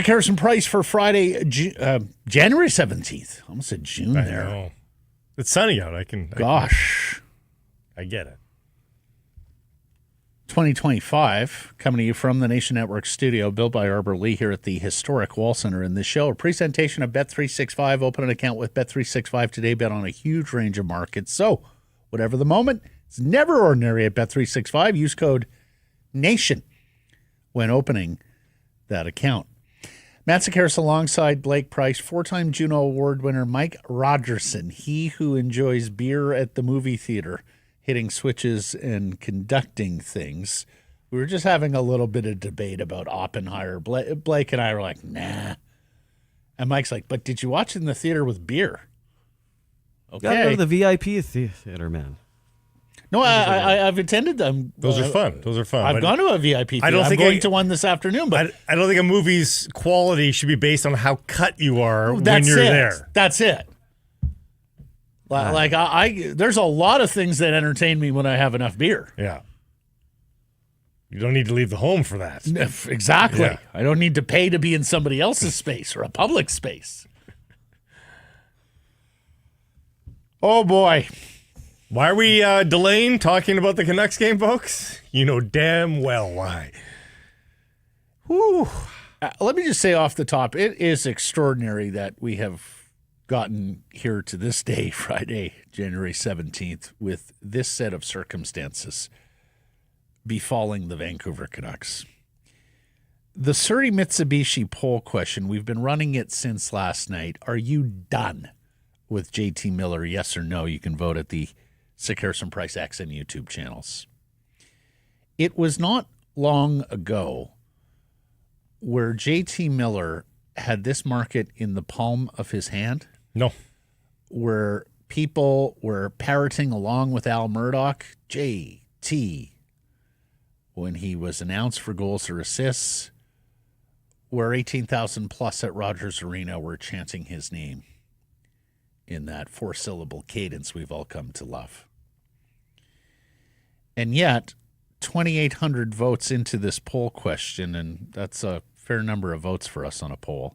Harrison Price for Friday, January 17th. Almost said June there. I know. It's sunny out. I get it. 2025, coming to you from the Nation Network studio, built by Arbor Lee here at the historic Wall Center. In this show, a presentation of Bet365. Open an account with Bet365 today. Bet on a huge range of markets. So, whatever the moment, it's never ordinary at Bet365. Use code NATION when opening that account. Matt Sakaris alongside Blake Price, four-time Juno Award winner Mike Rogerson, he who enjoys beer at the movie theater, hitting switches and conducting things. We were just having a little bit of debate about Oppenheimer. Blake and I were like, nah. And Mike's like, but did you watch it in the theater with beer? Okay. Gotta go to the VIP theater, man. No, I've attended them. Those are fun. I've gone to a VIP theater. I'm going to one this afternoon. But I don't think a movie's quality should be based on how cut you are when you're there. That's it. Like there's a lot of things that entertain me when I have enough beer. Yeah. You don't need to leave the home for that. Exactly. Yeah. I don't need to pay to be in somebody else's space or a public space. Oh, boy. Why are we delaying talking about the Canucks game, folks? You know damn well why. Whew. Let me just say off the top, it is extraordinary that we have gotten here to this day, Friday, January 17th, with this set of circumstances befalling the Vancouver Canucks. The Surrey Mitsubishi poll question, we've been running it since last night. Are you done with JT Miller? Yes or no? You can vote at the Harrison Price X and YouTube channels. It was not long ago where JT Miller had this market in the palm of his hand. No. Where people were parroting along with Al Murdoch, JT, when he was announced for goals or assists, where 18,000 plus at Rogers Arena were chanting his name in that four-syllable cadence we've all come to love. And yet, 2,800 votes into this poll question, and that's a fair number of votes for us on a poll,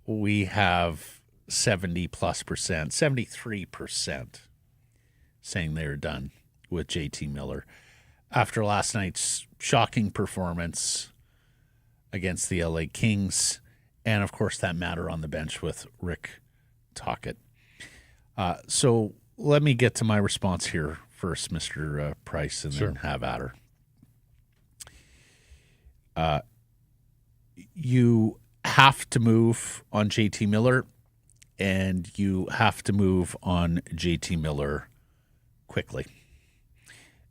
we have 70+%, 73% saying they're done with JT Miller after last night's shocking performance against the LA Kings, and of course that matter on the bench with Rick Tocchet. So let me get to my response here first, Mr. Price, and then have at her. You have to move on JT Miller, and you have to move on JT Miller quickly.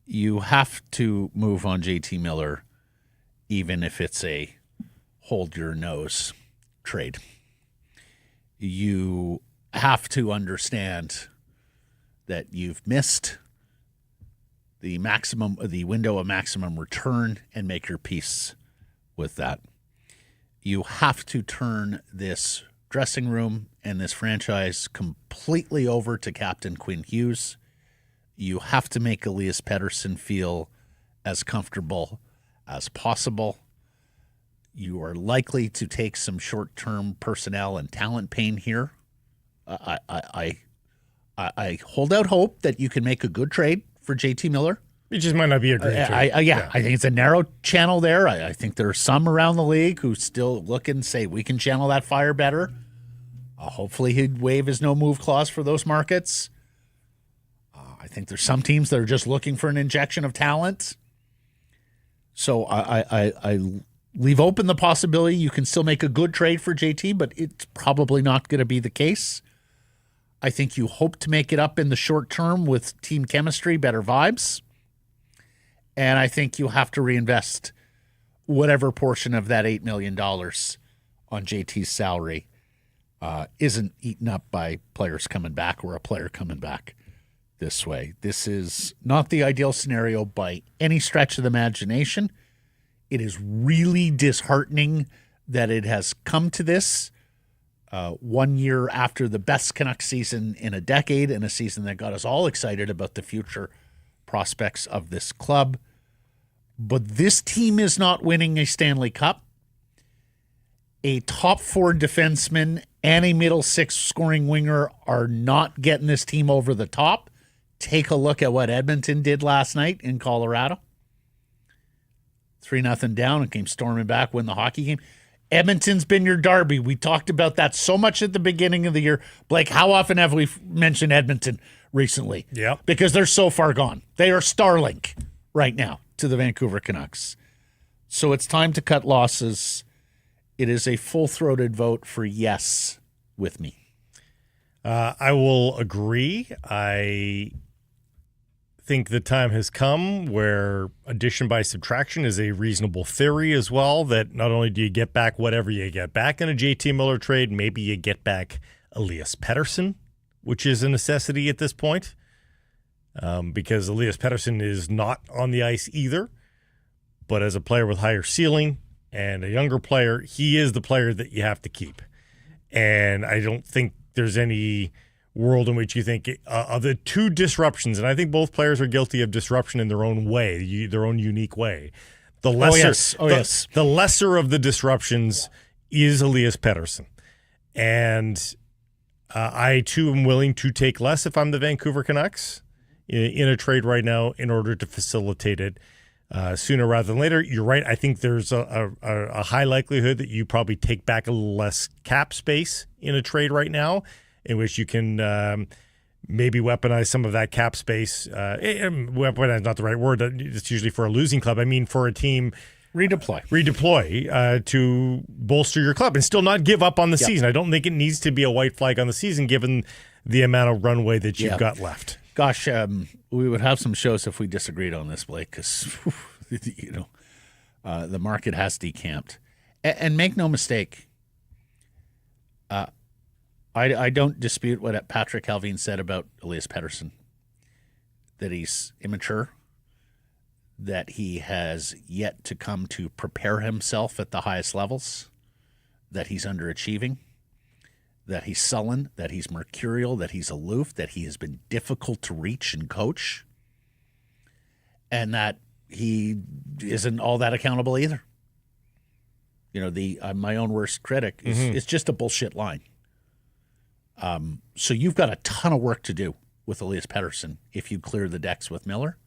You have to move on JT Miller even if it's a hold your nose trade. You have to understand that you've missed the window of maximum return, and make your peace with that. You have to turn this dressing room and this franchise completely over to Captain Quinn Hughes. You have to make Elias Patterson feel as comfortable as possible. You are likely to take some short-term personnel and talent pain here. I hold out hope that you can make a good trade for JT Miller. It just might not be a great trade. I think it's a narrow channel there. I think there are some around the league who still look and say, we can channel that fire better. Hopefully he'd waive his no-move clause for those markets. I think there's some teams that are just looking for an injection of talent. So I leave open the possibility you can still make a good trade for JT, but it's probably not going to be the case. I think you hope to make it up in the short term with team chemistry, better vibes. And I think you have to reinvest whatever portion of that $8 million on JT's salary isn't eaten up by players coming back or a player coming back this way. This is not the ideal scenario by any stretch of the imagination. It is really disheartening that it has come to this 1 year after the best Canucks season in a decade, and a season that got us all excited about the future prospects of this club. But this team is not winning a Stanley Cup. A top 4 defenseman and a middle 6 scoring winger are not getting this team over the top. Take a look at what Edmonton did last night in Colorado. 3-0 down and came storming back, win the hockey game. Edmonton's been your derby. We talked about that so much at the beginning of the year. Blake, how often have we mentioned Edmonton recently? Yeah. Because they're so far gone. They are Starlink right now to the Vancouver Canucks. So it's time to cut losses. It is a full-throated vote for yes with me. I will agree. I think the time has come where addition by subtraction is a reasonable theory as well, that not only do you get back whatever you get back in a JT Miller trade, maybe you get back Elias Patterson, which is a necessity at this point, because Elias Patterson is not on the ice either, but as a player with higher ceiling and a younger player, he is the player that you have to keep. And I don't think there's any world in which you think of the two disruptions, and I think both players are guilty of disruption in their own way, their own unique way. The lesser, yes. The lesser of the disruptions is Elias Patterson. And I, too, am willing to take less if I'm the Vancouver Canucks in a trade right now in order to facilitate it sooner rather than later. You're right. I think there's a high likelihood that you probably take back a little less cap space in a trade right now, in which you can maybe weaponize some of that cap space. Weaponize is not the right word. It's usually for a losing club. I mean, for a team. Redeploy to bolster your club and still not give up on the season. I don't think it needs to be a white flag on the season given the amount of runway that you've got left. Gosh, we would have some shows if we disagreed on this, Blake, because, the market has decamped. And make no mistake, I don't dispute what Patrick Halveen said about Elias Patterson, that he's immature, that he has yet to come to prepare himself at the highest levels, that he's underachieving, that he's sullen, that he's mercurial, that he's aloof, that he has been difficult to reach and coach, and that he isn't all that accountable either. My own worst critic is it's just a bullshit line. So you've got a ton of work to do with Elias Patterson if you clear the decks with Miller.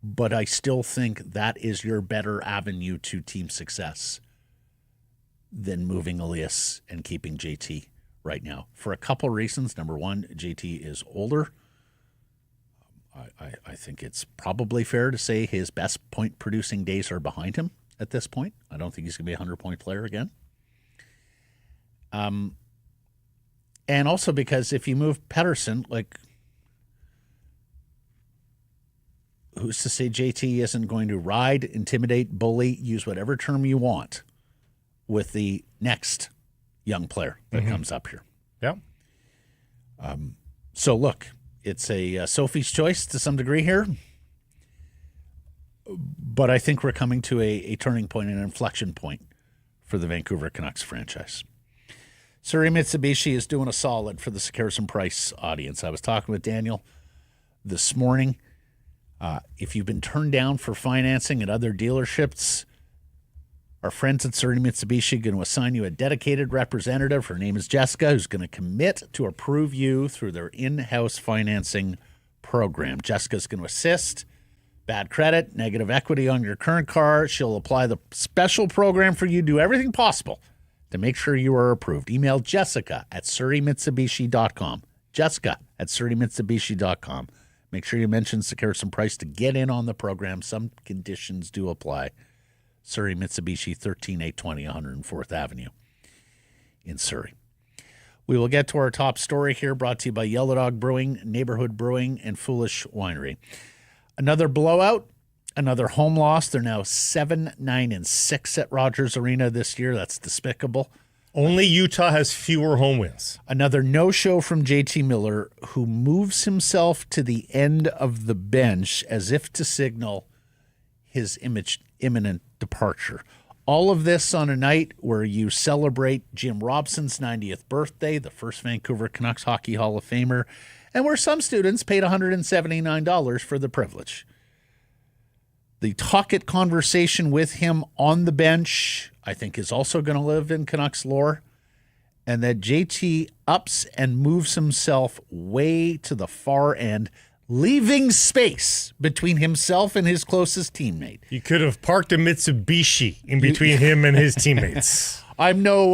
But I still think that is your better avenue to team success than moving Elias and keeping JT right now. For a couple reasons. Number one, JT is older. I think it's probably fair to say his best point-producing days are behind him at this point. I don't think he's going to be a 100-point player again. And also because if you move Patterson, who's to say JT isn't going to ride, intimidate, bully, use whatever term you want with the next young player that comes up here? Yeah. So look, it's a Sophie's choice to some degree here, but I think we're coming to a turning point, an inflection point for the Vancouver Canucks franchise. Surrey Mitsubishi is doing a solid for the Sekeres and Price audience. I was talking with Daniel this morning. If you've been turned down for financing at other dealerships, our friends at Surrey Mitsubishi are going to assign you a dedicated representative. Her name is Jessica, who's going to commit to approve you through their in-house financing program. Jessica's going to assist. Bad credit, negative equity on your current car. She'll apply the special program for you, do everything possible to make sure you are approved. Email Jessica at surreymitsubishi.com. Jessica at surreymitsubishi.com. Make sure you mention Sekeres and Price to get in on the program. Some conditions do apply. Surrey Mitsubishi, 13820 104th Avenue in Surrey. We will get to our top story here, brought to you by Yellow Dog Brewing, Neighborhood Brewing, and Foolish Winery. Another blowout, another home loss. They're now 7-9-6 at Rogers Arena this year. That's despicable. Only Utah has fewer home wins. Another no-show from JT Miller, who moves himself to the end of the bench as if to signal his imminent departure. All of this on a night where you celebrate Jim Robson's 90th birthday, the first Vancouver Canucks Hockey Hall of Famer, and where some students paid $179 for the privilege. The talk-it conversation with him on the bench, I think, is also going to live in Canucks lore. And that JT ups and moves himself way to the far end, leaving space between himself and his closest teammate. You could have parked a Mitsubishi in between him and his teammates. I'm no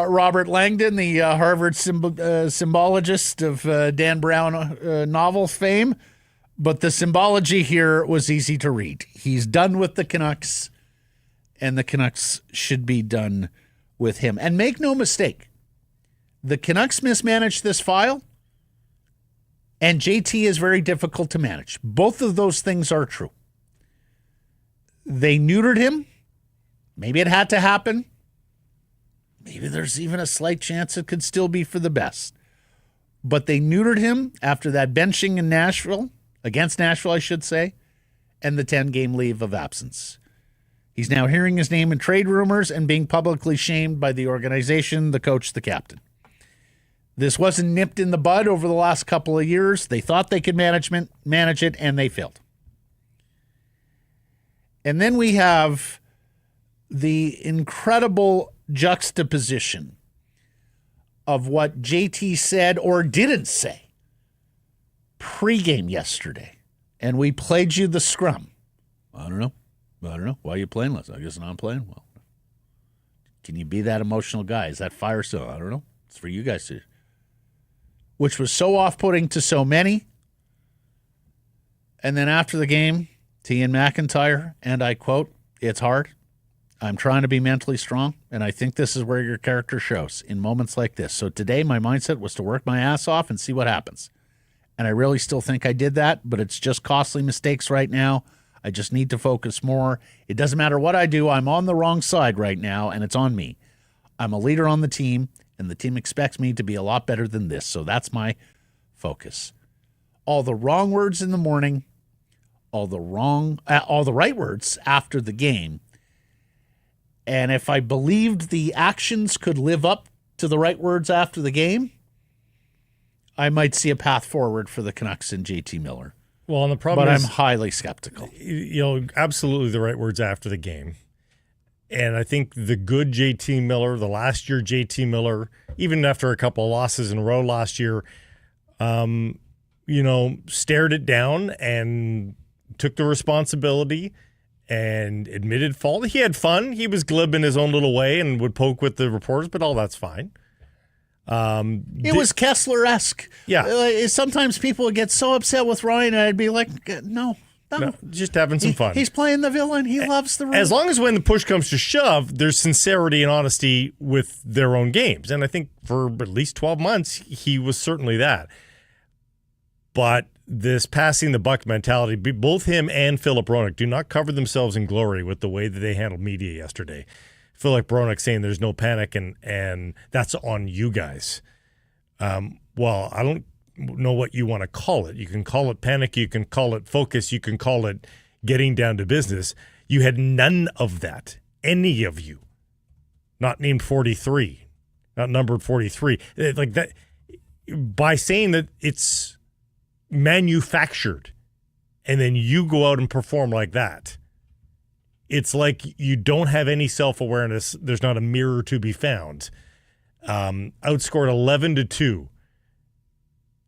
Robert Langdon, the Harvard symbologist of Dan Brown novel fame, but the symbology here was easy to read. He's done with the Canucks, and the Canucks should be done with him. And make no mistake, the Canucks mismanaged this file, and JT is very difficult to manage. Both of those things are true. They neutered him. Maybe it had to happen. Maybe there's even a slight chance it could still be for the best. But they neutered him after that benching in Nashville, against Nashville, I should say, and the 10-game leave of absence. He's now hearing his name in trade rumors and being publicly shamed by the organization, the coach, the captain. This wasn't nipped in the bud over the last couple of years. They thought they could manage it, and they failed. And then we have the incredible juxtaposition of what JT said or didn't say pregame yesterday. And we played you the scrum. I don't know. Why are you playing less? I guess I'm playing. Well, can you be that emotional guy? Is that fire still? I don't know. It's for you guys to. Which was so off-putting to so many. And then after the game, to Ian McIntyre, and I quote, "It's hard. I'm trying to be mentally strong, and I think this is where your character shows in moments like this. So today my mindset was to work my ass off and see what happens. And I really still think I did that, but it's just costly mistakes right now. I just need to focus more. It doesn't matter what I do. I'm on the wrong side right now, and it's on me. I'm a leader on the team, and the team expects me to be a lot better than this. So that's my focus." All the wrong words in the morning, all the right words after the game. And if I believed the actions could live up to the right words after the game, I might see a path forward for the Canucks and JT Miller. Well, and the problem but is, I'm highly skeptical. Absolutely the right words after the game. And I think the good JT Miller, the last year JT Miller, even after a couple of losses in a row last year, stared it down and took the responsibility and admitted fault. He had fun. He was glib in his own little way and would poke with the reporters, but all that's fine. It was Kessler-esque. Yeah. Sometimes people would get so upset with Ryan, and I'd be like, no, just having some fun. He's playing the villain. He loves the role. As long as when the push comes to shove, there's sincerity and honesty with their own games. And I think for at least 12 months, he was certainly that. But this passing the buck mentality, both him and Philip Hronek do not cover themselves in glory with the way that they handled media yesterday. Philip Hronek saying there's no panic and that's on you guys. Well, I don't know what you want to call it. You can call it panic. You can call it focus. You can call it getting down to business. You had none of that. Any of you. Not named 43. Not numbered 43. Like that. By saying that it's manufactured and then you go out and perform like that, it's like you don't have any self-awareness. There's not a mirror to be found. Outscored 11-2.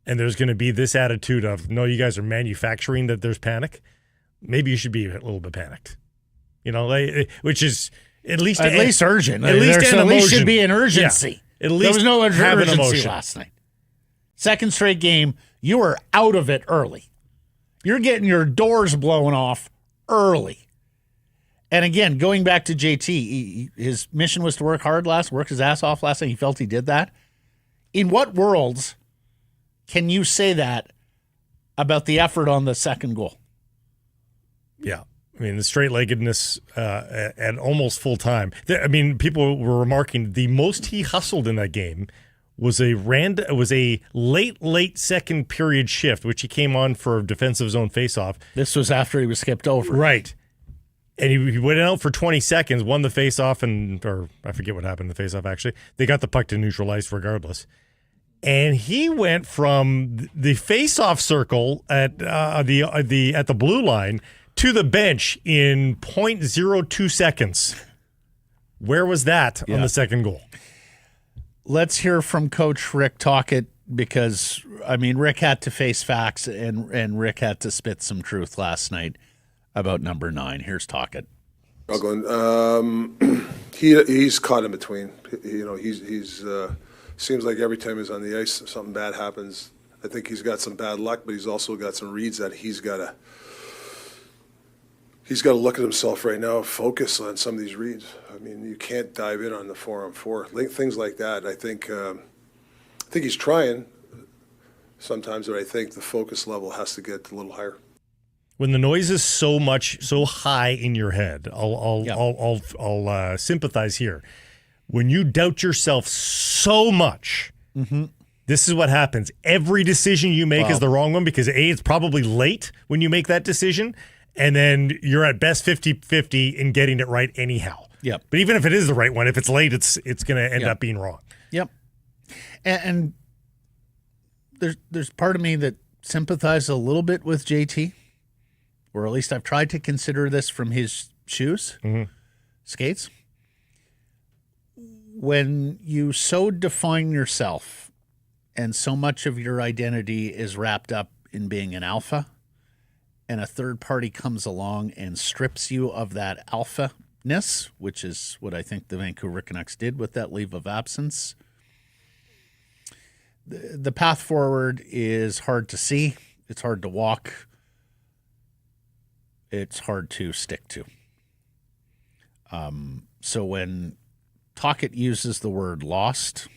And there's going to be this attitude of, no, you guys are manufacturing that there's panic. Maybe you should be a little bit panicked. Which is at least urgent. At least should be an urgency. Yeah. At least there was no urgency emotion last night. Second straight game, you were out of it early. You're getting your doors blown off early. And again, going back to JT, his mission was to work his ass off last night. He felt he did that. In what worlds can you say that about the effort on the second goal? Yeah. I mean, the straight-leggedness at almost full time. I mean, people were remarking the most he hustled in that game was a late second period shift, which he came on for a defensive zone faceoff. This was after he was skipped over. Right. And he went out for 20 seconds, won the faceoff, or I forget what happened in the faceoff, actually. They got the puck to neutral ice regardless. And he went from the faceoff circle at the blue line to the bench in 0.02 seconds. Where was that on the second goal? Let's hear from Coach Rick Tocchet, because, I mean, Rick had to face facts and Rick had to spit some truth last night about number 9. Here's Tocchet. He's caught in between. You know, he's seems like every time he's on the ice, something bad happens. I think he's got some bad luck, but he's also got some reads that he's got to look at himself right now, focus on some of these reads. I mean, you can't dive in on the 4-on-4, things like that. I think he's trying sometimes, but I think the focus level has to get a little higher. When the noise is so high in your head, I'll sympathize here. When you doubt yourself so much, this is what happens. Every decision you make is the wrong one because A, it's probably late when you make that decision, and then you're at best 50-50 in getting it right anyhow. Yep. But even if it is the right one, if it's late, it's going to end up being wrong. Yep. And there's part of me that sympathizes a little bit with JT, or at least I've tried to consider this from his shoes, skates. When you so define yourself and so much of your identity is wrapped up in being an alpha, and a third party comes along and strips you of that alpha-ness, which is what I think the Vancouver Canucks did with that leave of absence, the path forward is hard to see. It's hard to walk. It's hard to stick to. So when Tocchet uses the word lost,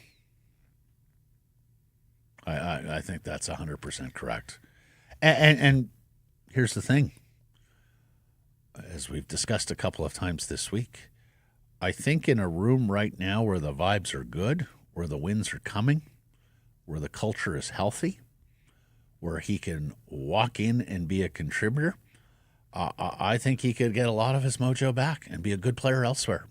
I think that's 100% correct. And here's the thing. As we've discussed a couple of times this week, I think in a room right now where the vibes are good, where the wins are coming, where the culture is healthy, where he can walk in and be a contributor, I think he could get a lot of his mojo back and be a good player elsewhere.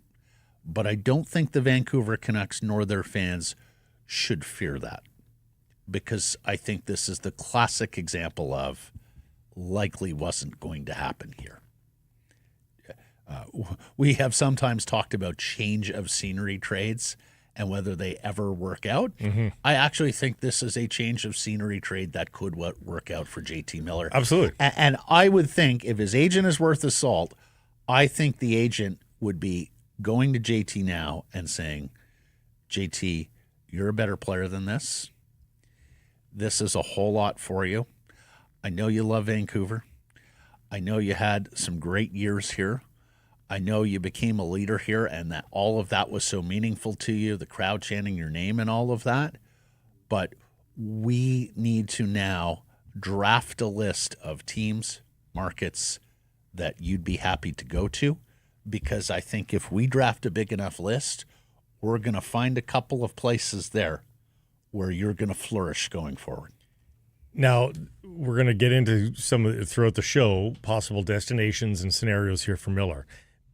But I don't think the Vancouver Canucks nor their fans should fear that, because I think this is the classic example of likely wasn't going to happen here. We have sometimes talked about change of scenery trades and whether they ever work out. I actually think this is a change of scenery trade that could work out for JT Miller. Absolutely. And I would think if his agent is worth the salt, I think the agent would be going to JT now and saying, JT, you're a better player than this. This is a whole lot for you. I know you love Vancouver. I know you had some great years here. I know you became a leader here and that all of that was so meaningful to you, the crowd chanting your name and all of that. But we need to now draft a list of teams, markets that you'd be happy to go to, because I think if we draft a big enough list, we're going to find a couple of places there where you're going to flourish going forward. Now, we're going to get into some of throughout the show, possible destinations and scenarios here for Miller.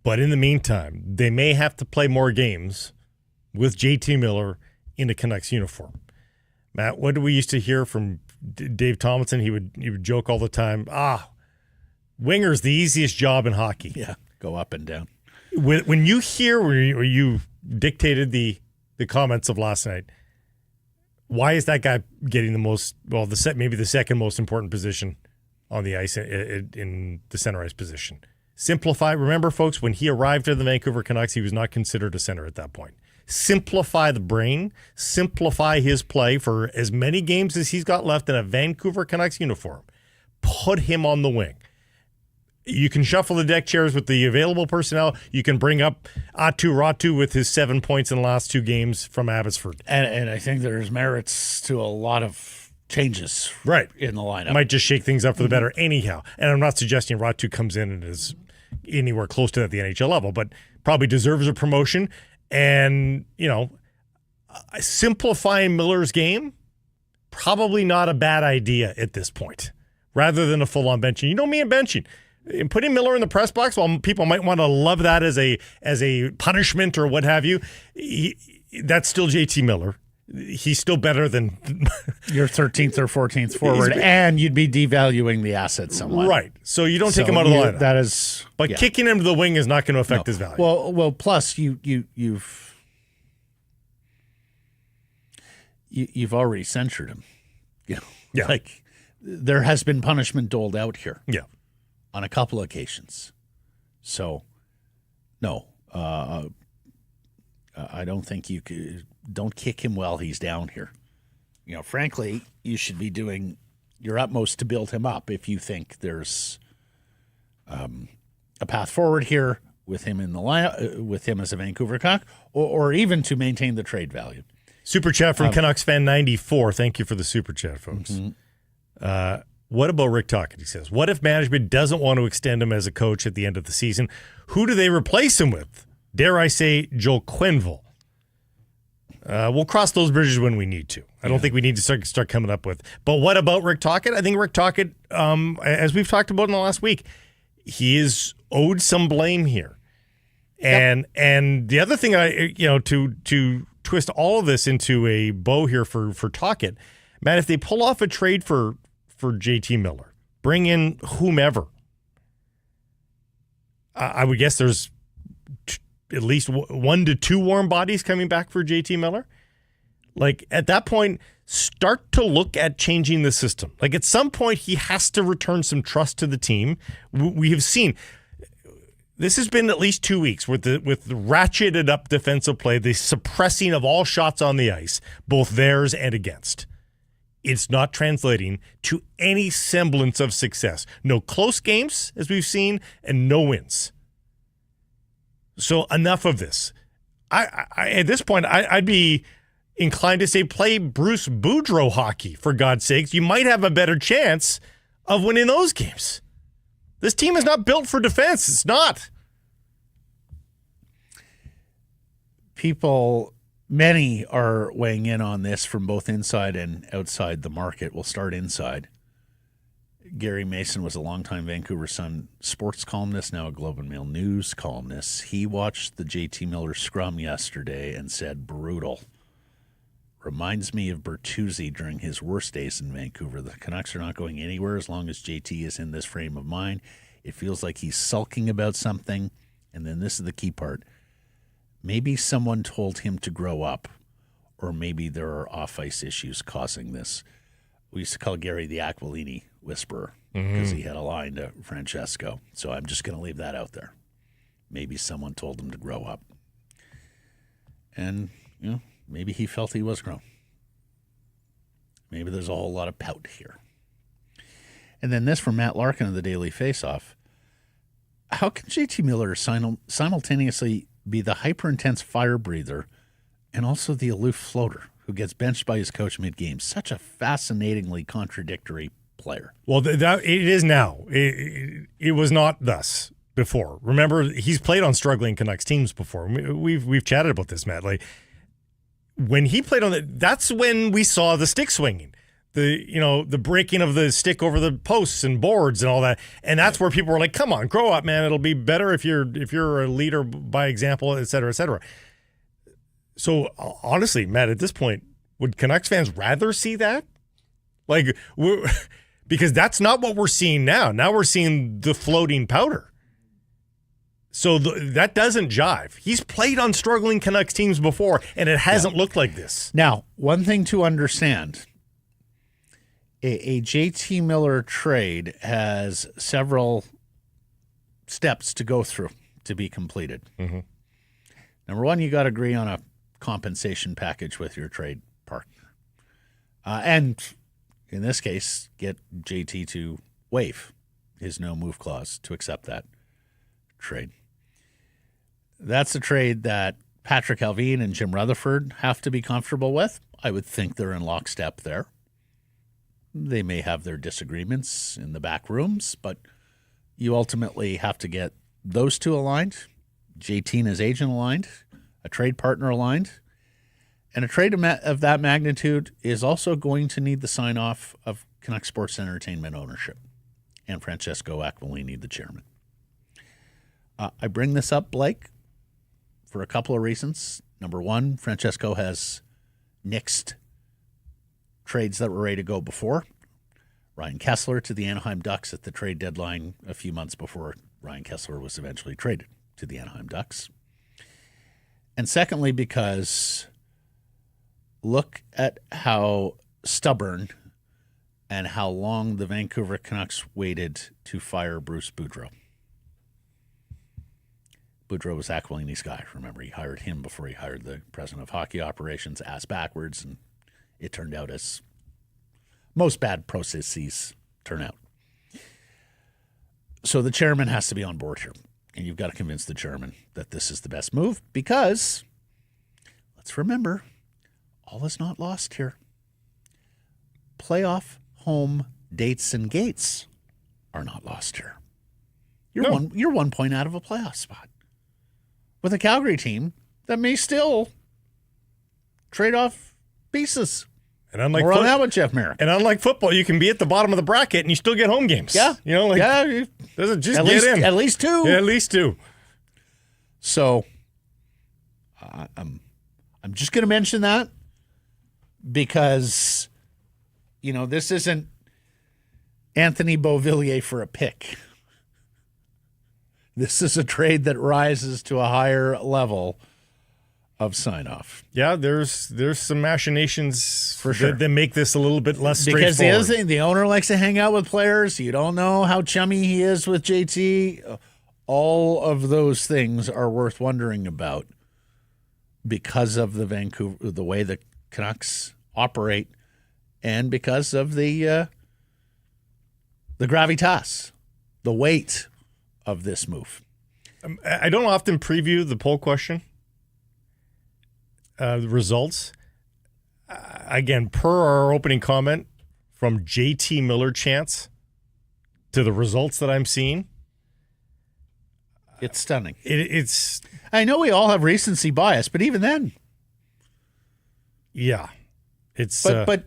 But in the meantime, they may have to play more games with JT Miller in a Canucks uniform. Matt, what do we used to hear from Dave Tomlinson? He would joke all the time, winger's the easiest job in hockey. Yeah, go up and down. When you hear where you dictated the comments of last night, why is that guy getting the most, maybe the second most important position on the ice in the center ice position? Simplify. Remember, folks, when he arrived at the Vancouver Canucks, he was not considered a center at that point. Simplify the brain. Simplify his play for as many games as he's got left in a Vancouver Canucks uniform. Put him on the wing. You can shuffle the deck chairs with the available personnel. You can bring up Ratu with his 7 points in the last 2 games from Abbotsford. And I think there's merits to a lot of changes in the lineup. Might just shake things up for the better anyhow. And I'm not suggesting Ratu comes in and is anywhere close to at the NHL level, but probably deserves a promotion. And, simplifying Miller's game, probably not a bad idea at this point, rather than a full-on benching. You know me and benching. And putting Miller in the press box, while people might want to love that as a punishment or what have you, that's still JT Miller. He's still better than your 13th or 14th forward, and you'd be devaluing the asset somewhat. Right. So you don't take him out of the lineup. That is, but kicking him to the wing is not going to affect his value. Well. Plus, you've already censured him. Yeah. Like there has been punishment doled out here. Yeah. On a couple occasions. So, no, I don't think you could. Don't kick him while he's down here. Frankly, you should be doing your utmost to build him up if you think there's a path forward here with him in the lineup, with him as a Vancouver Canuck, or even to maintain the trade value. Super chat from Canucks fan 94. Thank you for the super chat, folks. Mm-hmm. What about Rick Tocchet? He says, what if management doesn't want to extend him as a coach at the end of the season? Who do they replace him with? Dare I say Joel Quenneville? We'll cross those bridges when we need to. I don't think we need to start coming up with. But what about Rick Tocchet? I think Rick Tocchet, as we've talked about in the last week, he is owed some blame here. And the other thing, to twist all of this into a bow here for Tocchet, man, if they pull off a trade for JT Miller, bring in whomever, I would guess there's at least 1 to 2 warm bodies coming back for JT Miller. Like at that point, start to look at changing the system. Like at some point, he has to return some trust to the team. We have seen this has been at least 2 weeks with the ratcheted up defensive play, the suppressing of all shots on the ice, both theirs and against. It's not translating to any semblance of success. No close games, as we've seen, and no wins. So enough of this. I at this point, I'd be inclined to say play Bruce Boudreau hockey, for God's sakes. You might have a better chance of winning those games. This team is not built for defense. It's not. Many are weighing in on this from both inside and outside the market. We'll start inside. Gary Mason was a longtime Vancouver Sun sports columnist, now a Globe and Mail News columnist. He watched the JT Miller scrum yesterday and said, brutal. Reminds me of Bertuzzi during his worst days in Vancouver. The Canucks are not going anywhere as long as JT is in this frame of mind. It feels like he's sulking about something. And then this is the key part. Maybe someone told him to grow up, or maybe there are off-ice issues causing this. We used to call Gary the Aquilini whisperer because he had a line to Francesco. So I'm just going to leave that out there. Maybe someone told him to grow up. And, maybe he felt he was grown. Maybe there's a whole lot of pout here. And then this from Matt Larkin of the Daily Faceoff. How can JT Miller simultaneously be the hyper-intense fire breather and also the aloof floater who gets benched by his coach mid-game? Such a fascinatingly contradictory player. Well, it is now. It was not thus before. Remember, he's played on struggling Canucks teams before. We've chatted about this, Matt. Like when he played on that's when we saw the stick swinging. The breaking of the stick over the posts and boards and all that. And that's where people were like, come on, grow up, man. It'll be better if you're a leader by example, et cetera, et cetera. So honestly, Matt, at this point, would Canucks fans rather see that? Like, because that's not what we're seeing now. Now we're seeing the floating powder. So that doesn't jive. He's played on struggling Canucks teams before, and it hasn't looked like this. Now, one thing to understand, a JT Miller trade has several steps to go through to be completed. Mm-hmm. Number one, you got to agree on a compensation package with your trade partner. And in this case, get JT to waive his no-move clause to accept that trade. That's a trade that Patrick Alvin and Jim Rutherford have to be comfortable with. I would think they're in lockstep there. They may have their disagreements in the back rooms, but you ultimately have to get those two aligned, JT and his agent aligned, a trade partner aligned, and a trade of that magnitude is also going to need the sign-off of Canucks Sports Entertainment ownership and Francesco Aquilini, the chairman. I bring this up, Blake, for a couple of reasons. Number one, Francesco has nixed trades that were ready to go before. Ryan Kessler to the Anaheim Ducks at the trade deadline a few months before Ryan Kessler was eventually traded to the Anaheim Ducks. And secondly, because look at how stubborn and how long the Vancouver Canucks waited to fire Bruce Boudreau. Boudreau was Aquilini's guy. Remember, he hired him before he hired the president of hockey operations, ass backwards, and it turned out as most bad processes turn out. So the chairman has to be on board here, and you've got to convince the chairman that this is the best move because, let's remember, all is not lost here. Playoff home dates and gates are not lost here. You're 1 point out of a playoff spot with a Calgary team that may still trade off pieces. And unlike More on that with Jeff Marek. And unlike football, you can be at the bottom of the bracket and you still get home games. Yeah. You know, like, yeah, doesn't just at get least, in. At least two. Yeah, at least two. So I'm just going to mention that because, you know, this isn't Anthony Beauvillier for a pick. This is a trade that rises to a higher level of sign-off. Yeah, there's some machinations for sure that make this a little bit less straightforward. Because the other thing, the owner likes to hang out with players. You don't know how chummy he is with JT. All of those things are worth wondering about because of the way the Canucks operate, and because of the gravitas, the weight of this move. I don't often preview the poll question. The results. Again, per our opening comment, from JT Miller chance to the results that I'm seeing, it's stunning. It's. I know we all have recency bias, but even then, yeah, it's. But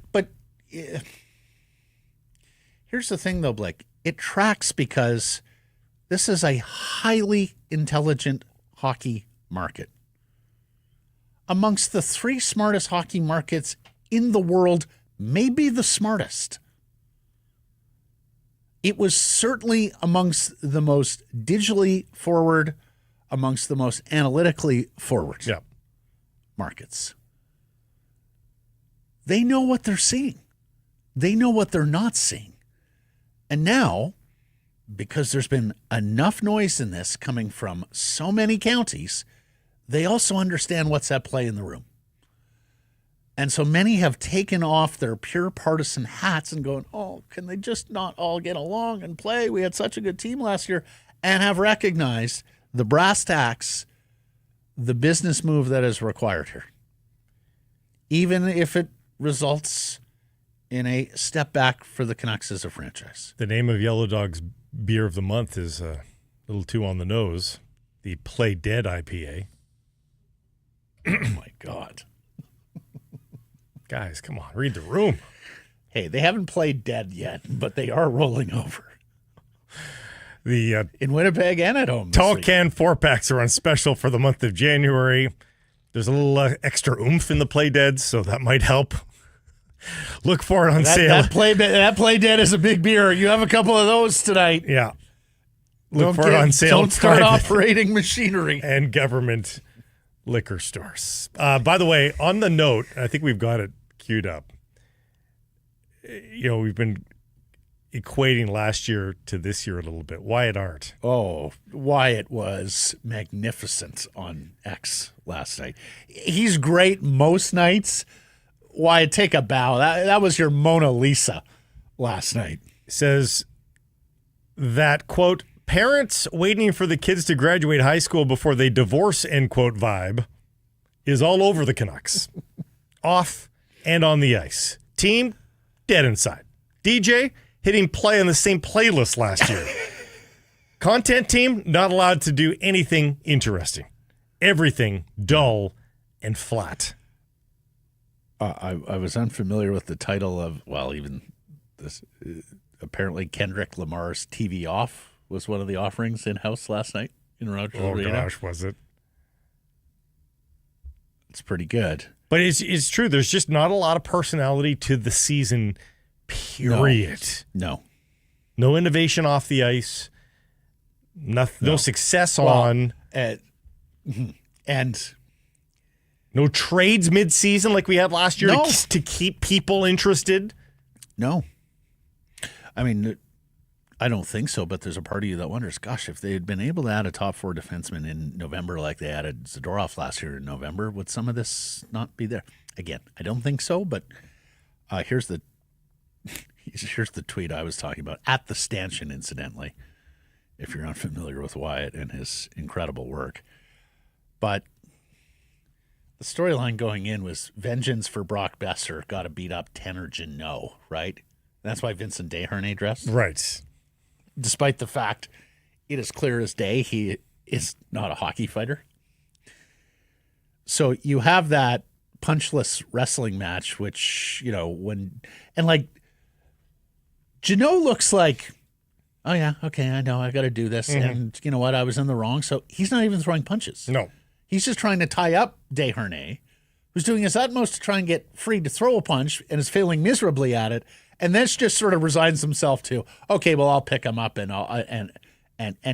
here's the thing, though, Blake. It tracks because this is a highly intelligent hockey market. Amongst the three smartest hockey markets in the world, maybe the smartest. It was certainly amongst the most digitally forward, amongst the most analytically forward markets. They know what they're seeing. They know what they're not seeing. And now, because there's been enough noise in this coming from so many counties, they also understand what's at play in the room. And so many have taken off their pure partisan hats and going, oh, can they just not all get along and play? We had such a good team last year, and have recognized the brass tacks, the business move that is required here. Even if it results in a step back for the Canucks as a franchise. The name of Yellow Dog's beer of the month is a little too on the nose. The Play Dead IPA. Oh, my God. Guys, come on, read the room. Hey, they haven't played dead yet, but they are rolling over. The in Winnipeg and at home. Tall can 4-packs are on special for the month of January. There's a little extra oomph in the Play Dead, so that might help. Look for it on sale. That Play Dead is a big beer. You have a couple of those tonight. Yeah. Look for it on sale. Don't start operating machinery. And government liquor stores. By the way, on the note, I think we've got it queued up. You know, we've been equating last year to this year a little bit. Wyatt Art. Oh, Wyatt was magnificent on X last night. He's great most nights. Wyatt, take a bow. That was your Mona Lisa last night. Says that, quote, parents waiting for the kids to graduate high school before they divorce, end quote, vibe is all over the Canucks. Off and on the ice. Team, dead inside. DJ, hitting play on the same playlist last year. Content team, not allowed to do anything interesting. Everything dull and flat. I was unfamiliar with the title of, well, even this. Apparently, Kendrick Lamar's TV Off was one of the offerings in-house last night in Rogers Arena. Oh, gosh, was it? It's pretty good. But it's true. There's just not a lot of personality to the season, period. No. No innovation off the ice. No success on. And no trades mid-season like we had last year to keep people interested. No. I mean, I don't think so, but there's a part of you that wonders, gosh, if they had been able to add a top 4 defenseman in November like they added Zadorov last year in November, would some of this not be there? Again, I don't think so, but here's the tweet I was talking about, at the stanchion, incidentally, if you're unfamiliar with Wyatt and his incredible work. But the storyline going in was vengeance for Brock Boeser, got to beat up Tanner Jeannot, right? That's why Vincent Desharnais dressed. Right. Despite the fact it is clear as day he is not a hockey fighter. So you have that punchless wrestling match, which, Jeannot looks like, oh yeah, okay, I know, I got to do this. Mm-hmm. And you know what? I was in the wrong. So he's not even throwing punches. No. He's just trying to tie up Desharnais, who's doing his utmost to try and get free to throw a punch and is failing miserably at it. And then just sort of resigns himself to, okay, well, I'll pick him up and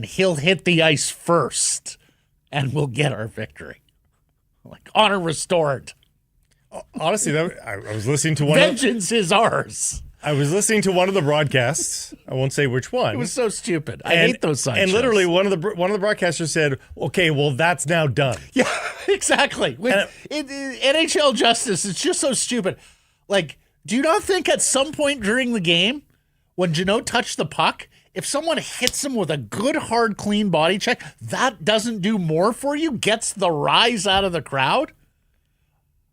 he'll hit the ice first and we'll get our victory. Like, honor restored. Honestly, I was listening to Vengeance is ours. I was listening to one of the broadcasts. I won't say which one. It was so stupid. I hate those side And shows. literally, one of the broadcasters said, "Okay, well, that's now done." Yeah, exactly. With NHL justice, it's just so stupid. Like, do you not think at some point during the game, when Jeannot touched the puck, if someone hits him with a good, hard, clean body check, that doesn't do more for you? Gets the rise out of the crowd?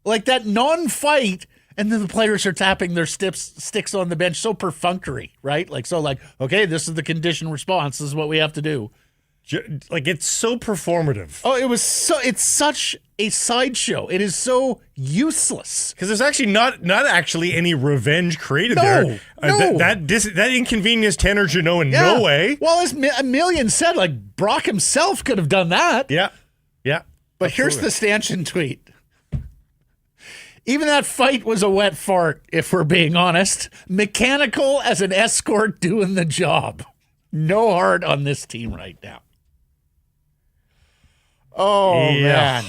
Like that non-fight, and then the players are tapping their sticks on the bench so perfunctory, right? Okay, this is the conditioned response. This is what we have to do. Like, it's so performative. Oh, it's such a sideshow. It is so useless. Because there's actually not actually any revenge created there. No. That inconvenienced Tanner Jeannot in no way. Well, as a million said, like, Brock himself could have done that. Yeah. But absolutely. Here's the stanchion tweet. Even that fight was a wet fart, if we're being honest. Mechanical as an escort doing the job. No heart on this team right now. Oh, yeah.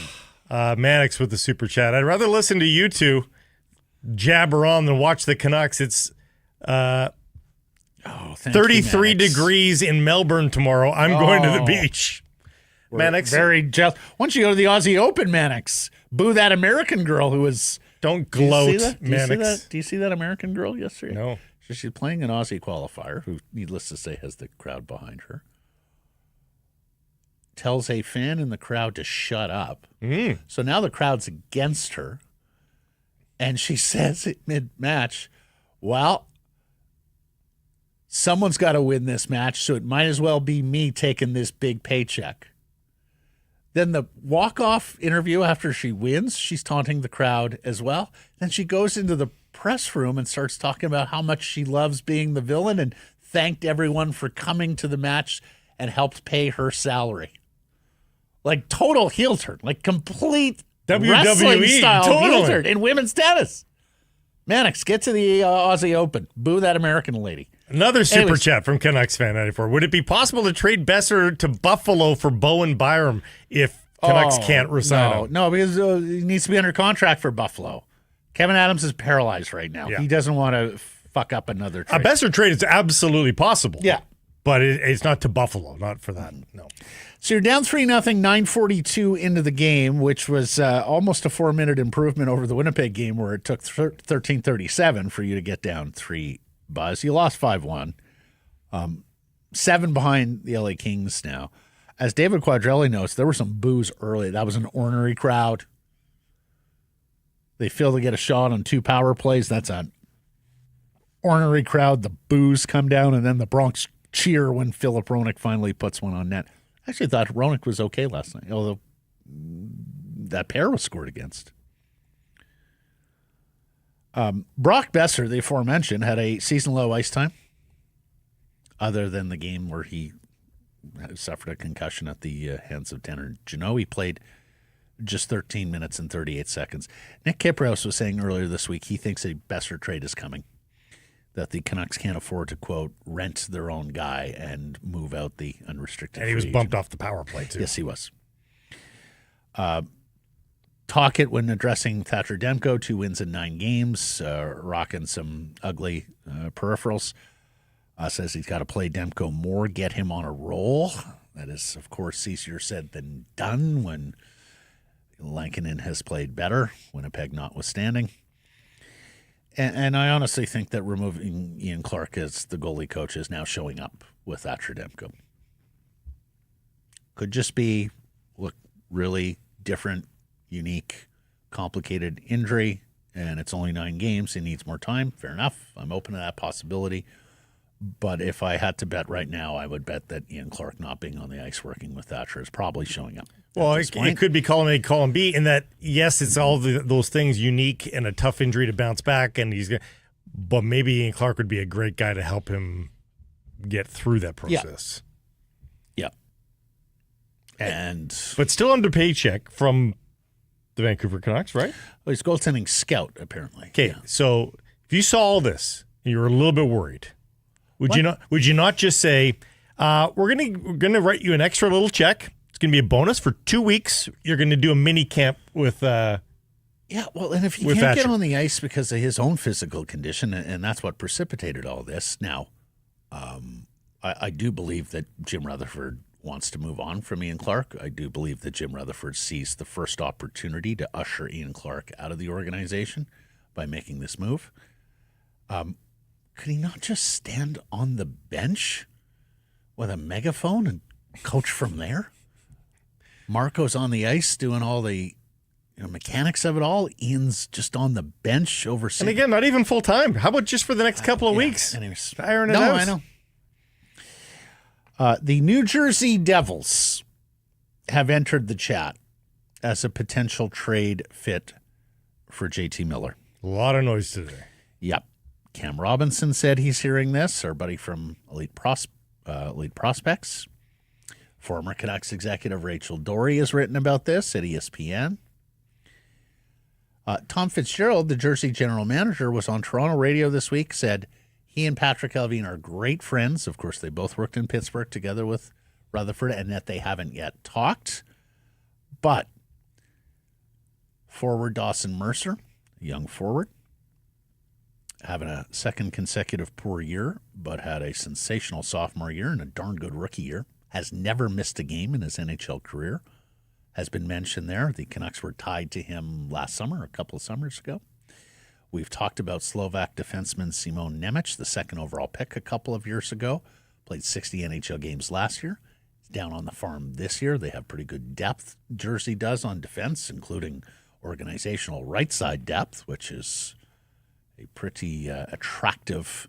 man. Mannix with the super chat. I'd rather listen to you two jabber on than watch the Canucks. It's 33 degrees in Melbourne tomorrow. I'm going to the beach. Mannix. Very jealous. Why don't you go to the Aussie Open, Mannix? Boo that American girl who was... Don't gloat, Mannix. Do you see that American girl yesterday? No. So she's playing an Aussie qualifier, who, needless to say, has the crowd behind her. Tells a fan in the crowd to shut up. Mm. So now the crowd's against her. And she says at mid-match, well, someone's got to win this match, so it might as well be me taking this big paycheck. Then the walk-off interview after she wins, she's taunting the crowd as well. Then she goes into the press room and starts talking about how much she loves being the villain and thanked everyone for coming to the match and helped pay her salary. Like total heel turn, like complete wrestling style heel turn in women's tennis. Mannix, get to the Aussie Open. Boo that American lady. Another super chat from Canucks fan 94. Would it be possible to trade Boeser to Buffalo for Bowen Byram if Canucks can't resign him? No, because he needs to be under contract for Buffalo. Kevin Adams is paralyzed right now. Yeah. He doesn't want to fuck up another trade. A Boeser trade is absolutely possible. Yeah. But it's not to Buffalo, not for that, no. So you're down 3-0, 9:42 into the game, which was almost a 4-minute improvement over the Winnipeg game where it took 13:37 for you to get down 3 buzz. You lost 5-1. 7 behind the LA Kings now. As David Quadrelli notes, there were some boos early. That was an ornery crowd. They failed to get a shot on 2 power plays. That's an ornery crowd. The boos come down, and then the Bronx cheer when Philip Roenick finally puts one on net. I actually thought Roenick was okay last night, although that pair was scored against. Brock Boeser, the aforementioned, had a season-low ice time, other than the game where he suffered a concussion at the hands of Tanner Jeannot. He played just 13 minutes and 38 seconds. Nick Kypreos was saying earlier this week he thinks a Boeser trade is coming, that the Canucks can't afford to, quote, rent their own guy and move out the unrestricted And he was free bumped agent. off the power play, too. Yes, he was. Talkett, when addressing Thatcher Demko, 2 wins in 9 games, rocking some ugly peripherals, says he's got to play Demko more, get him on a roll. That is, of course, easier said than done when Lankinen has played better, Winnipeg notwithstanding. And I honestly think that removing Ian Clark as the goalie coach is now showing up with Thatcher Demko. Could just be, look, really different, unique, complicated injury, and it's only 9 games. He needs more time. Fair enough. I'm open to that possibility. But if I had to bet right now, I would bet that Ian Clark not being on the ice working with Thatcher is probably showing up. Well, it could be column A, column B, in that, yes, it's all those things unique and a tough injury to bounce back, but maybe Ian Clark would be a great guy to help him get through that process. Yeah. But still under paycheck from the Vancouver Canucks, right? Well, he's goaltending scout, apparently. Okay, so if you saw all this and you were a little bit worried, would you not just say, we're gonna write you an extra little check? It's gonna be a bonus for 2 weeks. You're gonna do a mini camp with Yeah, well, and if he with can't Thatcher. get on the ice because of his own physical condition, and that's what precipitated all this. Now, I do believe that Jim Rutherford wants to move on from Ian Clark. I do believe that Jim Rutherford sees the first opportunity to usher Ian Clark out of the organization by making this move. Could he not just stand on the bench with a megaphone and coach from there? Marco's on the ice doing all the mechanics of it all. Ian's just on the bench overseeing. And again, not even full time. How about just for the next couple of weeks? Anyways, Iron it out. I know. The New Jersey Devils have entered the chat as a potential trade fit for JT Miller. A lot of noise today. Yep. Cam Robinson said he's hearing this, our buddy from Elite Prospects. Former Canucks executive Rachel Dory has written about this at ESPN. Tom Fitzgerald, the Jersey general manager, was on Toronto radio this week, said he and Patrick Allvin are great friends. Of course, they both worked in Pittsburgh together with Rutherford, and that they haven't yet talked. But forward Dawson Mercer, a young forward, having a second consecutive poor year, but had a sensational sophomore year and a darn good rookie year, has never missed a game in his NHL career, has been mentioned there. The Canucks were tied to him last summer, a couple of summers ago. We've talked about Slovak defenseman Simon Nemec, the second overall pick a couple of years ago. Played 60 NHL games last year. He's down on the farm this year. They have pretty good depth, Jersey does, on defense, including organizational right side depth, which is a pretty attractive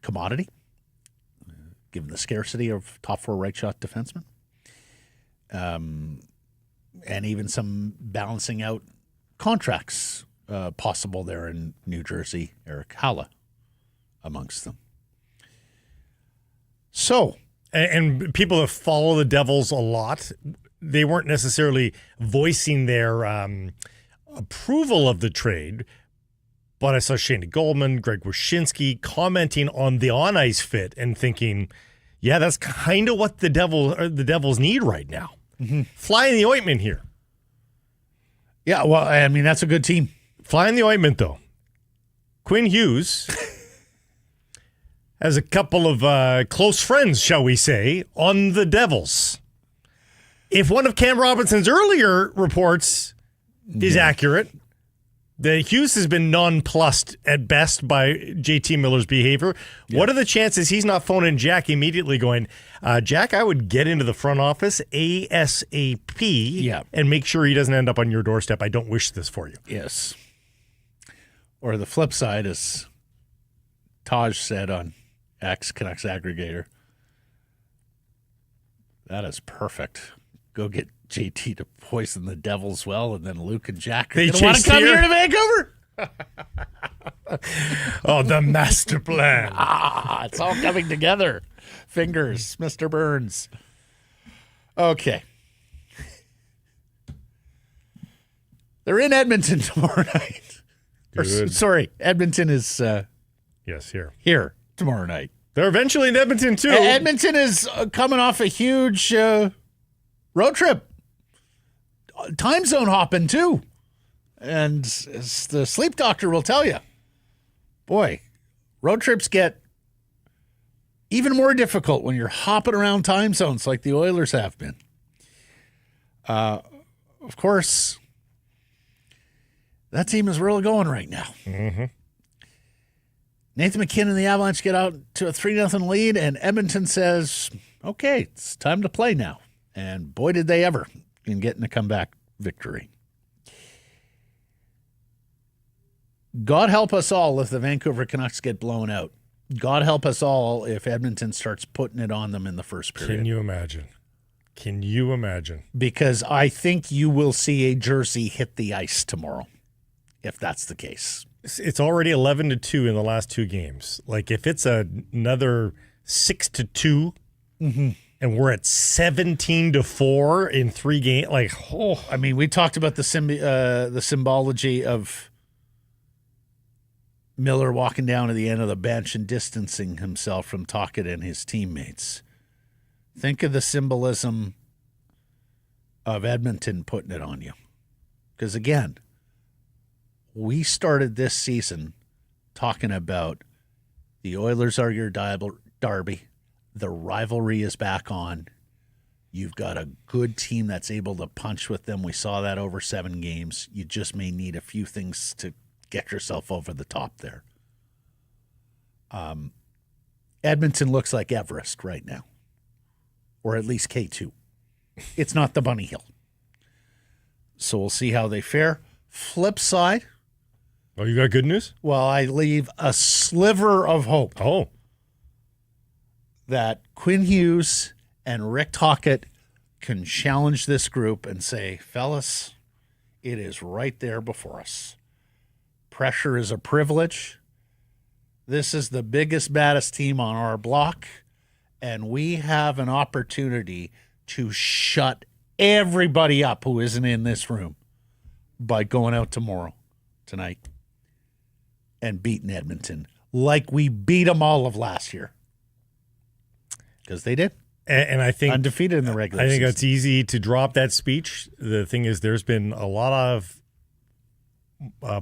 commodity, given the scarcity of top 4 right shot defensemen. And even some balancing out contracts possible there in New Jersey. Eric Haula amongst them. So, and people that follow the Devils a lot, they weren't necessarily voicing their approval of the trade, but I saw Shane Goldman, Greg Wyshynski commenting on the on-ice fit and thinking, yeah, that's kind of what the Devils need right now. Mm-hmm. Fly in the ointment here. yeah, well, I mean, that's a good team. Fly in the ointment, though. Quinn Hughes has a couple of close friends, shall we say, on the Devils. If one of Cam Robinson's earlier reports is accurate, that Hughes has been nonplussed at best by JT Miller's behavior. Yeah. What are the chances he's not phoning Jack immediately going, Jack, I would get into the front office ASAP and make sure he doesn't end up on your doorstep. I don't wish this for you. Yes. Or the flip side, as Taj said on ex-Canucks aggregator. That is perfect. Go get JT to poison the Devil's well, and then Luke and Jack are going to want to come here to Vancouver. Oh, the master plan. It's all coming together. Fingers, Mr. Burns. Okay. They're in Edmonton tomorrow night. Sorry, Edmonton is yes, here tomorrow night. They're eventually in Edmonton, too. Edmonton is coming off a huge road trip. Time zone hopping, too. And as the sleep doctor will tell you, boy, road trips get even more difficult when you're hopping around time zones like the Oilers have been. Of course, that team is really going right now. Mm-hmm. Nathan McKinnon and the Avalanche get out to a 3-0 lead, and Edmonton says, okay, it's time to play now. And boy, did they ever in getting a comeback victory. God help us all if the Vancouver Canucks get blown out. God help us all if Edmonton starts putting it on them in the first period. Can you imagine? Can you imagine? Because I think you will see a jersey hit the ice tomorrow, if that's the case. It's already 11-2 in the last two games. Like, if it's another 6-2, and we're at 17-4 in 3 games, like, oh. I mean, we talked about the symbology of Miller walking down to the end of the bench and distancing himself from Tocchet and his teammates. Think of the symbolism of Edmonton putting it on you. Because, again, we started this season talking about the Oilers are your derby. The rivalry is back on. You've got a good team that's able to punch with them. We saw that over 7 games. You just may need a few things to get yourself over the top there. Edmonton looks like Everest right now, or at least K2. It's not the Bunny Hill. So we'll see how they fare. Flip side. Oh, you got good news? Well, I leave a sliver of hope. Oh. That Quinn Hughes and Rick Tocchet can challenge this group and say, fellas, it is right there before us. Pressure is a privilege. This is the biggest, baddest team on our block, and we have an opportunity to shut everybody up who isn't in this room by going out tonight, and beating Edmonton like we beat them all of last year. Because they did. And I think undefeated in the regular season. I think it's easy to drop that speech. The thing is, there's been a lot of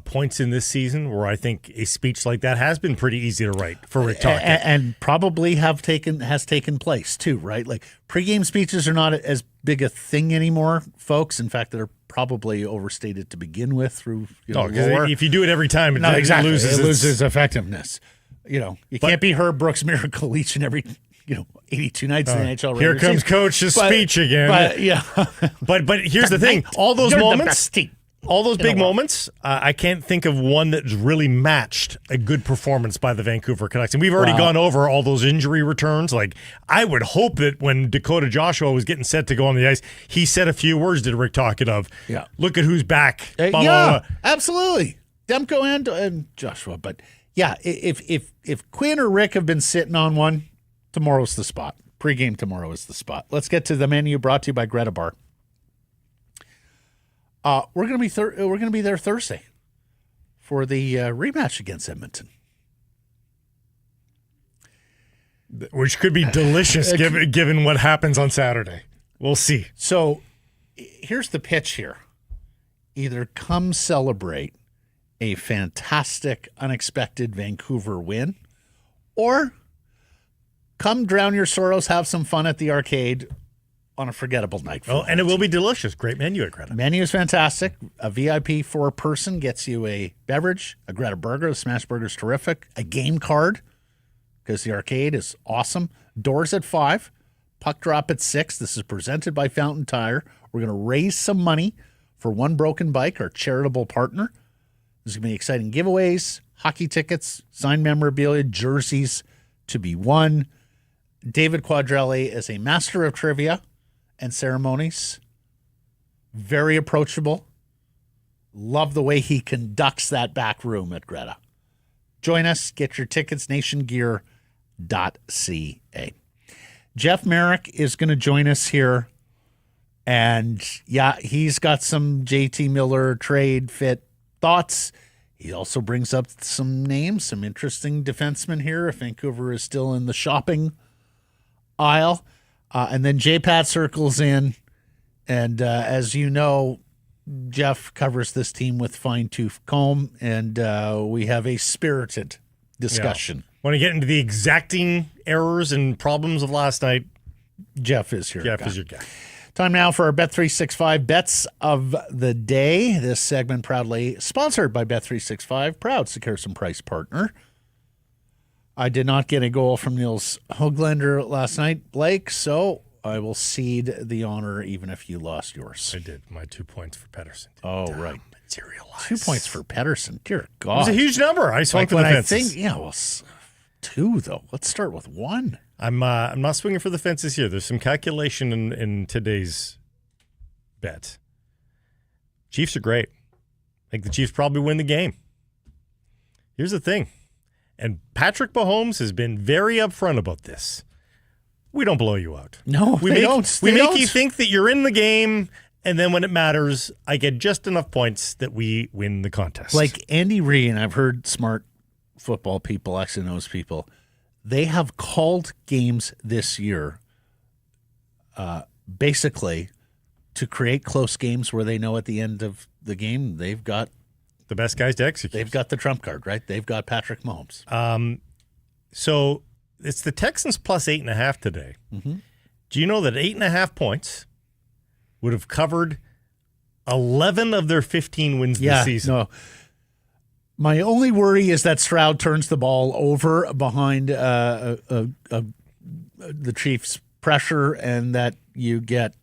points in this season where I think a speech like that has been pretty easy to write for Rick Tocchet. And probably has taken place too, right? Like pregame speeches are not as big a thing anymore, folks. In fact, they're probably overstated to begin with through lore. If you do it every time, it loses effectiveness. You can't be Herb Brooks' miracle each and every 82 nights in the NHL. Here comes Coach's speech again. But yeah, but here's the thing: all those moments. All those big moments, I can't think of one that's really matched a good performance by the Vancouver Canucks. And we've already gone over all those injury returns. Like, I would hope that when Dakota Joshua was getting set to go on the ice, he said a few words to Rick Tocchet of, look at who's back. Blah, blah, blah. Absolutely. Demko and Joshua. But, yeah, if Quinn or Rick have been sitting on one, tomorrow's the spot. Pre-game tomorrow is the spot. Let's get to the menu brought to you by Greta Bar. We're going to be there Thursday for the rematch against Edmonton, which could be delicious given what happens on Saturday. We'll see. So, here's the pitch here: either come celebrate a fantastic, unexpected Vancouver win, or come drown your sorrows, have some fun at the arcade on a forgettable night. And it will be delicious. Great menu at Greta. Menu is fantastic. A VIP for a person gets you a beverage, a Greta burger. The smash burger is terrific. A game card, because the arcade is awesome. Doors at 5. Puck drop at 6. This is presented by Fountain Tire. We're going to raise some money for One Broken Bike, our charitable partner. There's going to be exciting giveaways, hockey tickets, signed memorabilia, jerseys, to be won. David Quadrelli is a master of trivia and ceremonies. Very approachable. Love the way he conducts that back room at Greta. Join us. Get your tickets, nationgear.ca. Jeff Marek is going to join us here. And, yeah, he's got some JT Miller trade fit thoughts. He also brings up some names, some interesting defensemen here if Vancouver is still in the shopping aisle. And then J-Pat circles in. And as you know, Jeff covers this team with fine-tooth comb, and we have a spirited discussion. Yeah. Want to get into the exacting errors and problems of last night? Jeff is here. Jeff is your guy. Time now for our Bet365 Bets of the Day. This segment proudly sponsored by Bet365, proud Security Price partner. I did not get a goal from Niels Höglander last night, Blake, so I will cede the honor even if you lost yours. I did. My 2 points for Patterson. Oh, right. Materialize. 2 points for Patterson. Dear God. It was a huge number. I swung like for when the I fences. think, yeah, well, 2, though. Let's start with 1. I'm not swinging for the fences here. There's some calculation in today's bet. Chiefs are great. I think the Chiefs probably win the game. Here's the thing. And Patrick Mahomes has been very upfront about this. We don't blow you out. No, we they make, don't. We They make don't. you think that you're in the game, and then when it matters, I get just enough points that we win the contest. Like Andy Reid, and I've heard smart football people, X and O's people, they have called games this year basically to create close games where they know at the end of the game they've got the best guys to execute. They've got the trump card, right? They've got Patrick Mahomes. So it's the Texans plus 8.5 today. Mm-hmm. Do you know that 8.5 points would have covered 11 of their 15 wins this season? No. My only worry is that Stroud turns the ball over behind the Chiefs' pressure and that you get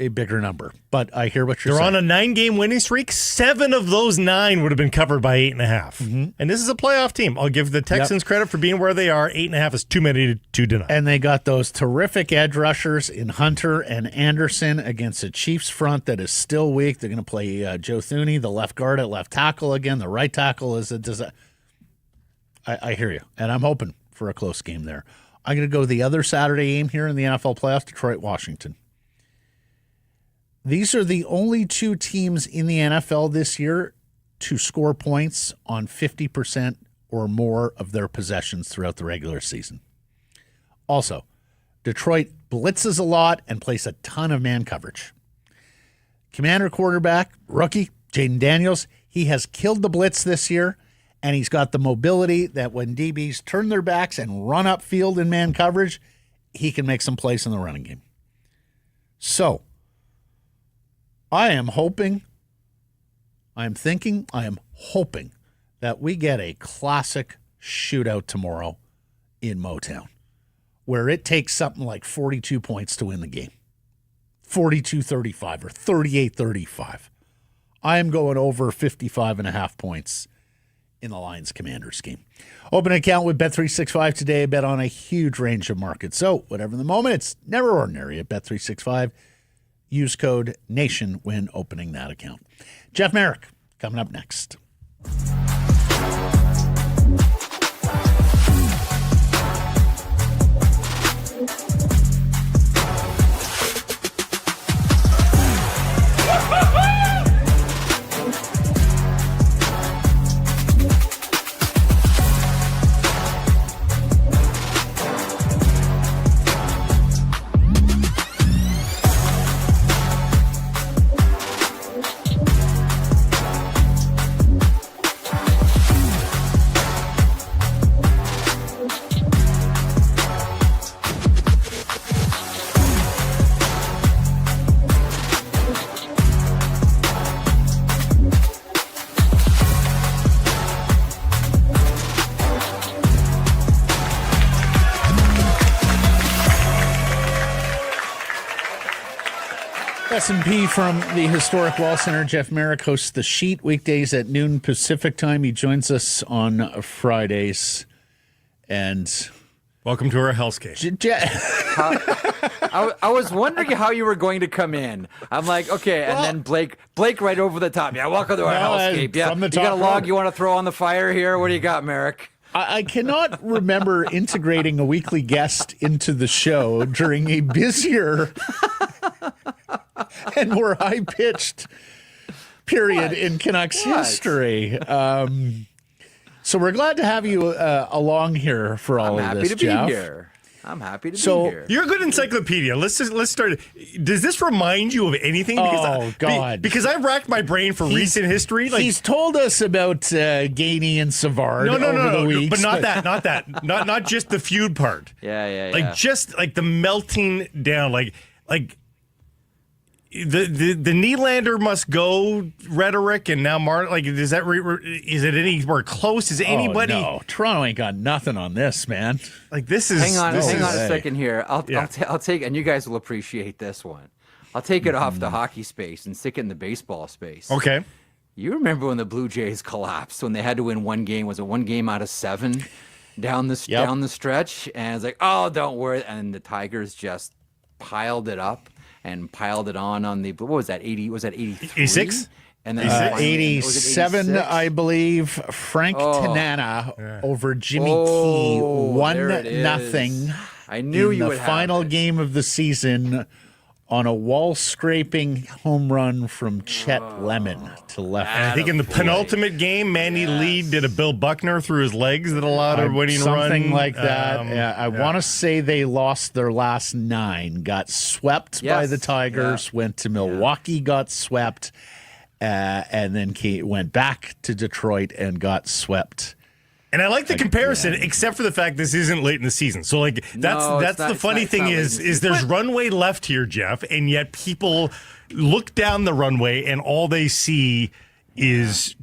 a bigger number. But I hear what you're They're saying. on a 9-game winning streak. 7 of those 9 would have been covered by 8.5. Mm-hmm. And this is a playoff team. I'll give the Texans credit for being where they are. 8.5 is too many to deny. And they got those terrific edge rushers in Hunter and Anderson against a Chiefs front that is still weak. They're going to play Joe Thuney, the left guard at left tackle again. The right tackle is I hear you, and I'm hoping for a close game there. I'm going to go the other Saturday game here in the NFL playoffs, Detroit, Washington. These are the only 2 teams in the NFL this year to score points on 50% or more of their possessions throughout the regular season. Also, Detroit blitzes a lot and plays a ton of man coverage. Commander quarterback, rookie, Jaden Daniels, he has killed the blitz this year, and he's got the mobility that when DBs turn their backs and run upfield in man coverage, he can make some plays in the running game. So, I am hoping that we get a classic shootout tomorrow in Motown where it takes something like 42 points to win the game. 42-35 or 38-35. I am going over 55.5 points in the Lions Commanders game. Open an account with Bet365 today. Bet on a huge range of markets. So, whatever the moment, it's never ordinary at Bet365. Use code NATION when opening that account. Jeff Marek coming up next. S&P from the Historic Wall Center. Jeff Marek hosts The Sheet weekdays at noon Pacific time. He joins us on Fridays. And Welcome to our hellscape. I was wondering how you were going to come in. I'm like, okay, and then Blake right over the top. Yeah, welcome to our hellscape. Yeah, from the you got a top log row. you want to throw on the fire here? What do you got, Marek? I cannot remember integrating a weekly guest into the show during a busier and more high-pitched period in Canucks history. So we're glad to have you along here for all I'm of happy this, to be Jeff. here. I'm happy to be here. You're a good encyclopedia. Let's start. Does this remind you of anything? God! Because I've racked my brain for recent history. Like, he's told us about Gainey and Savard over the weeks. but not that. Not just the feud part. Yeah. Like just like the melting down. Like the Nylander must go rhetoric, and now Mark. Like, is it anywhere close? Is anybody? Oh, no, Toronto ain't got nothing on this, man. Like, this is. Hang on this a is- second here. I'll take, and you guys will appreciate this one. I'll take it off the hockey space and stick it in the baseball space. Okay. You remember when the Blue Jays collapsed, when they had to win one game? Was it one game out of 7 down the stretch? And it's like, oh, don't worry. And the Tigers just piled it up and piled it on the, what was that, 80? Was that 83? 86? And then 87, I believe. Frank Tanana over Jimmy Key, there it is. 1-0. I knew you in would the have final it. game of the season on a wall-scraping home run from Chet Lemon to left. And I think in the penultimate game, Manny Lee did a Bill Buckner through his legs that allowed a winning run. Something like that. I want to say they lost their last 9, got swept by the Tigers, went to Milwaukee, got swept, and then went back to Detroit and got swept. And I like the comparison, except for the fact this isn't late in the season. So, like, that's the funny thing is there's runway left here, Jeff, and yet people look down the runway and all they see is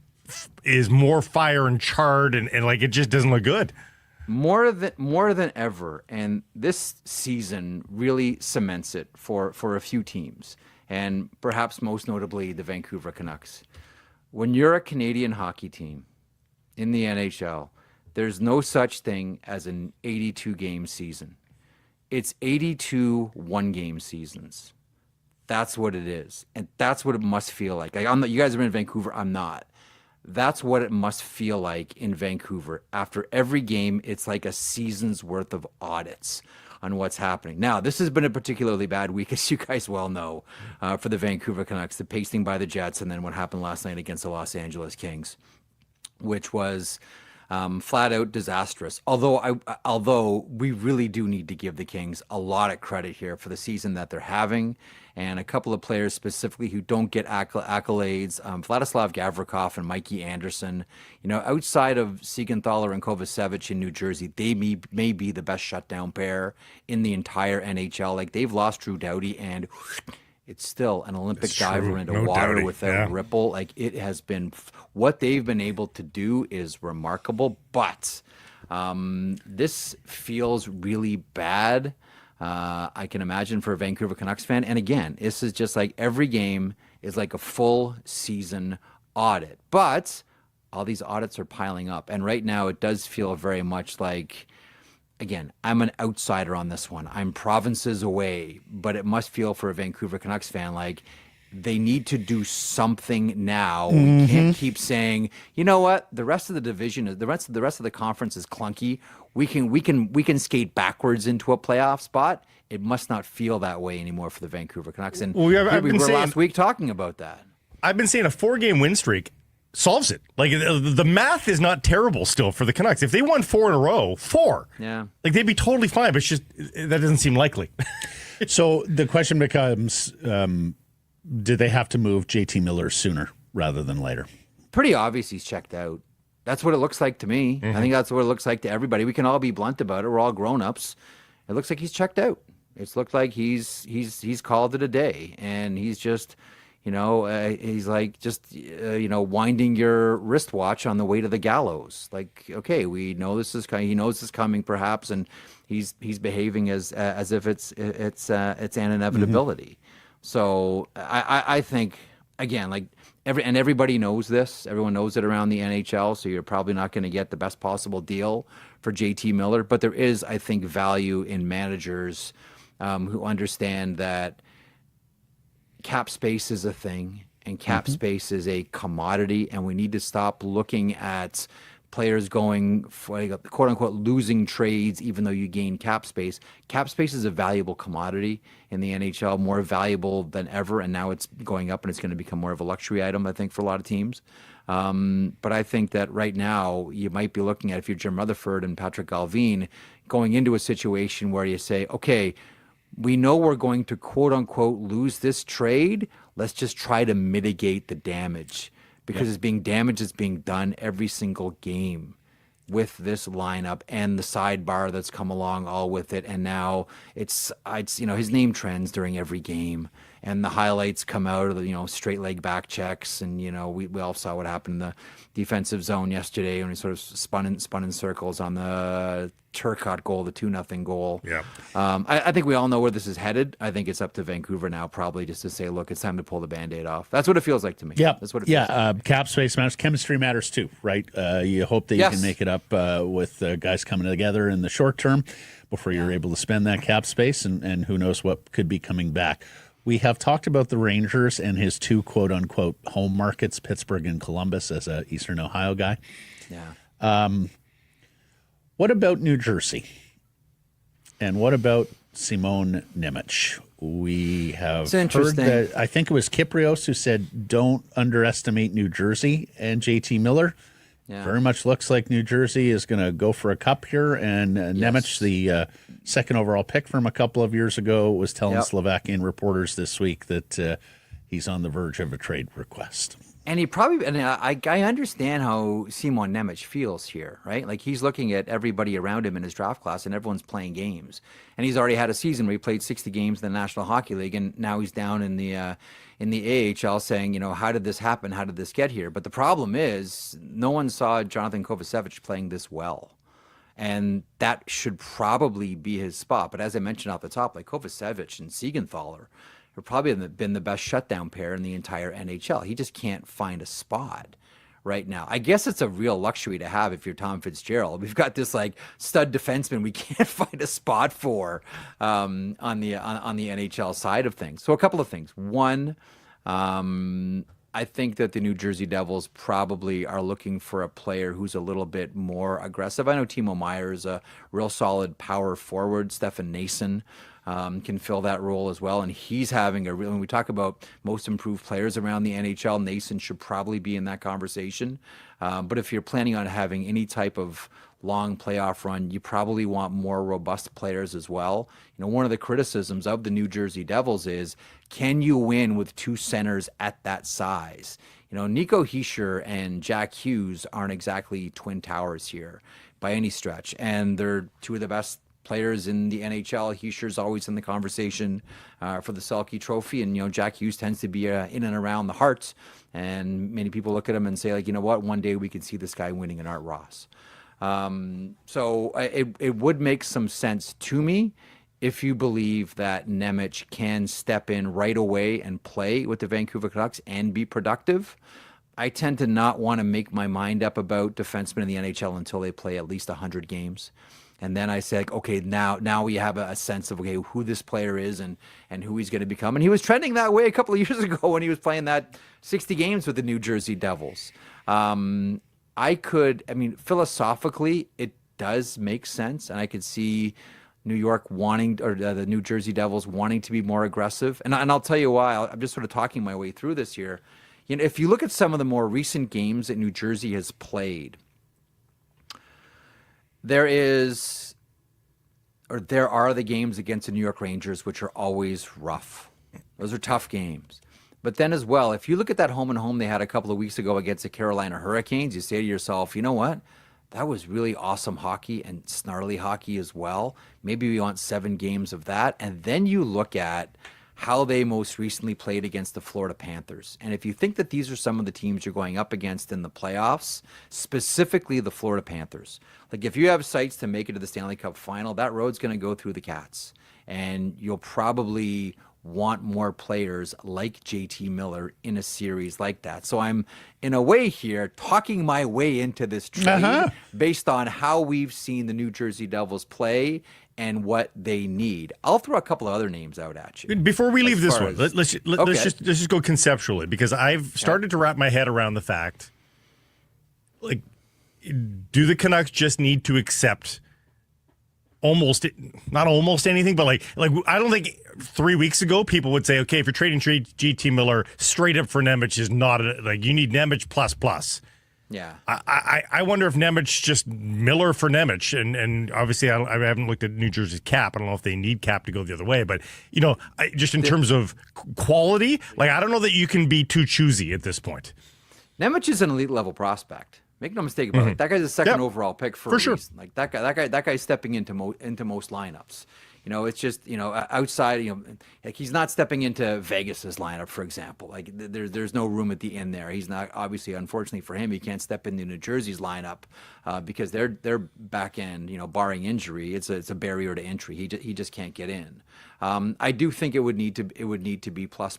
more fire and charred, and like it just doesn't look good. More than ever, and this season really cements it for a few teams, and perhaps most notably the Vancouver Canucks. When you're a Canadian hockey team in the NHL, there's no such thing as an 82-game season. It's 82 one-game seasons. That's what it is, and that's what it must feel like. You guys are in Vancouver. I'm not. That's what it must feel like in Vancouver. After every game, it's like a season's worth of audits on what's happening. Now, this has been a particularly bad week, as you guys well know, for the Vancouver Canucks. The pasting by the Jets, and then what happened last night against the Los Angeles Kings, which was flat out disastrous. Although we really do need to give the Kings a lot of credit here for the season that they're having, and a couple of players specifically who don't get accolades, Vladislav Gavrikov and Mikey Anderson. You know, outside of Siegenthaler and Kovacevic in New Jersey, they may be the best shutdown pair in the entire NHL. Like, they've lost Drew Doughty, and it's still an Olympic diver into water without ripple. Like, it has been, what they've been able to do is remarkable, but this feels really bad. I can imagine for a Vancouver Canucks fan. And again, this is just like every game is like a full season audit, but all these audits are piling up. And right now it does feel very much like, again, I'm an outsider on this one. I'm provinces away, but it must feel for a Vancouver Canucks fan like they need to do something now. We can't keep saying, you know what, the rest of the division is the rest of the conference is clunky. We can skate backwards into a playoff spot. It must not feel that way anymore for the Vancouver Canucks. And we were last week talking about that. I've been saying a 4-game win streak solves it. Like, the math is not terrible still for the Canucks. If they won 4 in a row, like, they'd be totally fine, but it's just that doesn't seem likely. So the question becomes, did they have to move JT Miller sooner rather than later? Pretty obvious he's checked out. That's what it looks like to me. I think that's what it looks like to everybody. We can all be blunt about it. We're all grown-ups. It looks like he's checked out. It's looked like he's called it a day, and he's just, he's like just, winding your wristwatch on the way to the gallows. Like, okay, we know this is coming. He knows this is coming, perhaps, and he's behaving as if it's an inevitability. So I think, again, like, everybody knows this. Everyone knows it around the NHL, so you're probably not going to get the best possible deal for JT Miller. But there is, I think, value in managers who understand that cap space is a thing, and cap space is a commodity, and we need to stop looking at players going for quote unquote losing trades even though you gain cap space. Cap space is a valuable commodity in the NHL, more valuable than ever, and now it's going up and it's going to become more of a luxury item, I think, for a lot of teams. But I think that right now you might be looking at, if you're Jim Rutherford and Patrick Galvin, going into a situation where you say, okay, we know we're going to quote unquote lose this trade. Let's just try to mitigate the damage, because it's being damage is being done every single game with this lineup and the sidebar that's come along all with it. And now it's his name trends during every game, and the highlights come out of the, straight leg back checks. And, we all saw what happened in the defensive zone yesterday when he sort of spun in circles on the Turcotte goal, the 2-0 goal. Yeah. I think we all know where this is headed. I think it's up to Vancouver now, probably just to say, look, it's time to pull the Band-Aid off. That's what it feels like to me. Yeah, that's what it feels like. Cap space matters. Chemistry matters too, right? You hope that you can make it up with guys coming together in the short term before you're able to spend that cap space, and who knows what could be coming back. We have talked about the Rangers and his two quote-unquote home markets, Pittsburgh and Columbus, as a Eastern Ohio guy. Yeah. What about New Jersey? And what about Simon Nemec? We have heard that, I think it was Kyprios who said, don't underestimate New Jersey and JT Miller. Yeah. Very much looks like New Jersey is going to go for a cup here. And Nemec, the second overall pick from a couple of years ago, was telling Slovakian reporters this week that he's on the verge of a trade request. And I understand how Simon Nemec feels here, right? Like, he's looking at everybody around him in his draft class, and everyone's playing games. And he's already had a season where he played 60 games in the National Hockey League, and now he's down in the AHL saying, how did this happen? How did this get here? But the problem is, no one saw Jonathan Kovacevic playing this well. And that should probably be his spot. But as I mentioned off the top, like Kovacevic and Siegenthaler have probably been the best shutdown pair in the entire NHL. He just can't find a spot right now. I guess it's a real luxury to have if you're Tom Fitzgerald. We've got this like stud defenseman we can't find a spot for on the NHL side of things. So a couple of things. One, I think that the New Jersey Devils probably are looking for a player who's a little bit more aggressive. I know Timo Meier is a real solid power forward. Stefan Noesen can fill that role as well. And he's having when we talk about most improved players around the NHL, Noesen should probably be in that conversation. But if you're planning on having any type of long playoff run, you probably want more robust players as well. One of the criticisms of the New Jersey Devils is, can you win with two centers at that size? Nico Hischier and Jack Hughes aren't exactly twin towers here by any stretch. And they're two of the best players in the NHL. Hischier's always in the conversation for the Selke Trophy, and Jack Hughes tends to be in and around the Hearts. And many people look at him and say, like, what, one day we could see this guy winning an Art Ross. So it would make some sense to me if you believe that Nemec can step in right away and play with the Vancouver Canucks and be productive. I tend to not want to make my mind up about defensemen in the NHL until they play at least 100 games. And then I say, like, okay, now we have a sense of, okay, who this player is and who he's going to become. And he was trending that way a couple of years ago when he was playing that 60 games with the New Jersey Devils. Philosophically, it does make sense. And I could see New York wanting, or the New Jersey Devils wanting to be more aggressive. And I'll tell you why. I'm just sort of talking my way through this here. If you look at some of the more recent games that New Jersey has played, there are the games against the New York Rangers, which are always rough. Those are tough games. But then as well, if you look at that home and home they had a couple of weeks ago against the Carolina Hurricanes, you say to yourself, you know what? That was really awesome hockey and snarly hockey as well. Maybe we want 7 games of that. And then you look at how they most recently played against the Florida Panthers. And if you think that these are some of the teams you're going up against in the playoffs, specifically the Florida Panthers, like if you have sights to make it to the Stanley Cup final, that road's going to go through the Cats. And you'll probably want more players like JT Miller in a series like that. So I'm, in a way here, talking my way into this trade based on how we've seen the New Jersey Devils play and what they need. I'll throw a couple of other names out at you. Before we leave this one, as- let's just go conceptually, because I've started to wrap my head around the fact, like, do the Canucks just need to accept not almost anything, but like I don't think 3 weeks ago people would say, okay, if you're trading GT Miller straight up for Nemec is not like, you need Nemec plus. Yeah. I wonder if Nemec just Miller for Nemec, and obviously I haven't looked at New Jersey's cap. I don't know if they need cap to go the other way, but just in terms of quality, like, I don't know that you can be too choosy at this point. Nemec is an elite level prospect. Make no mistake about it. That guy's a second overall pick for a sure. reason. Like that guy's stepping into most lineups. It's just outside. Like, he's not stepping into Vegas's lineup, for example. Like, there's no room at the end there. He's not, obviously, unfortunately for him, he can't step into New Jersey's lineup because their back end, barring injury, it's a barrier to entry. He just can't get in. I do think it would need to be plus.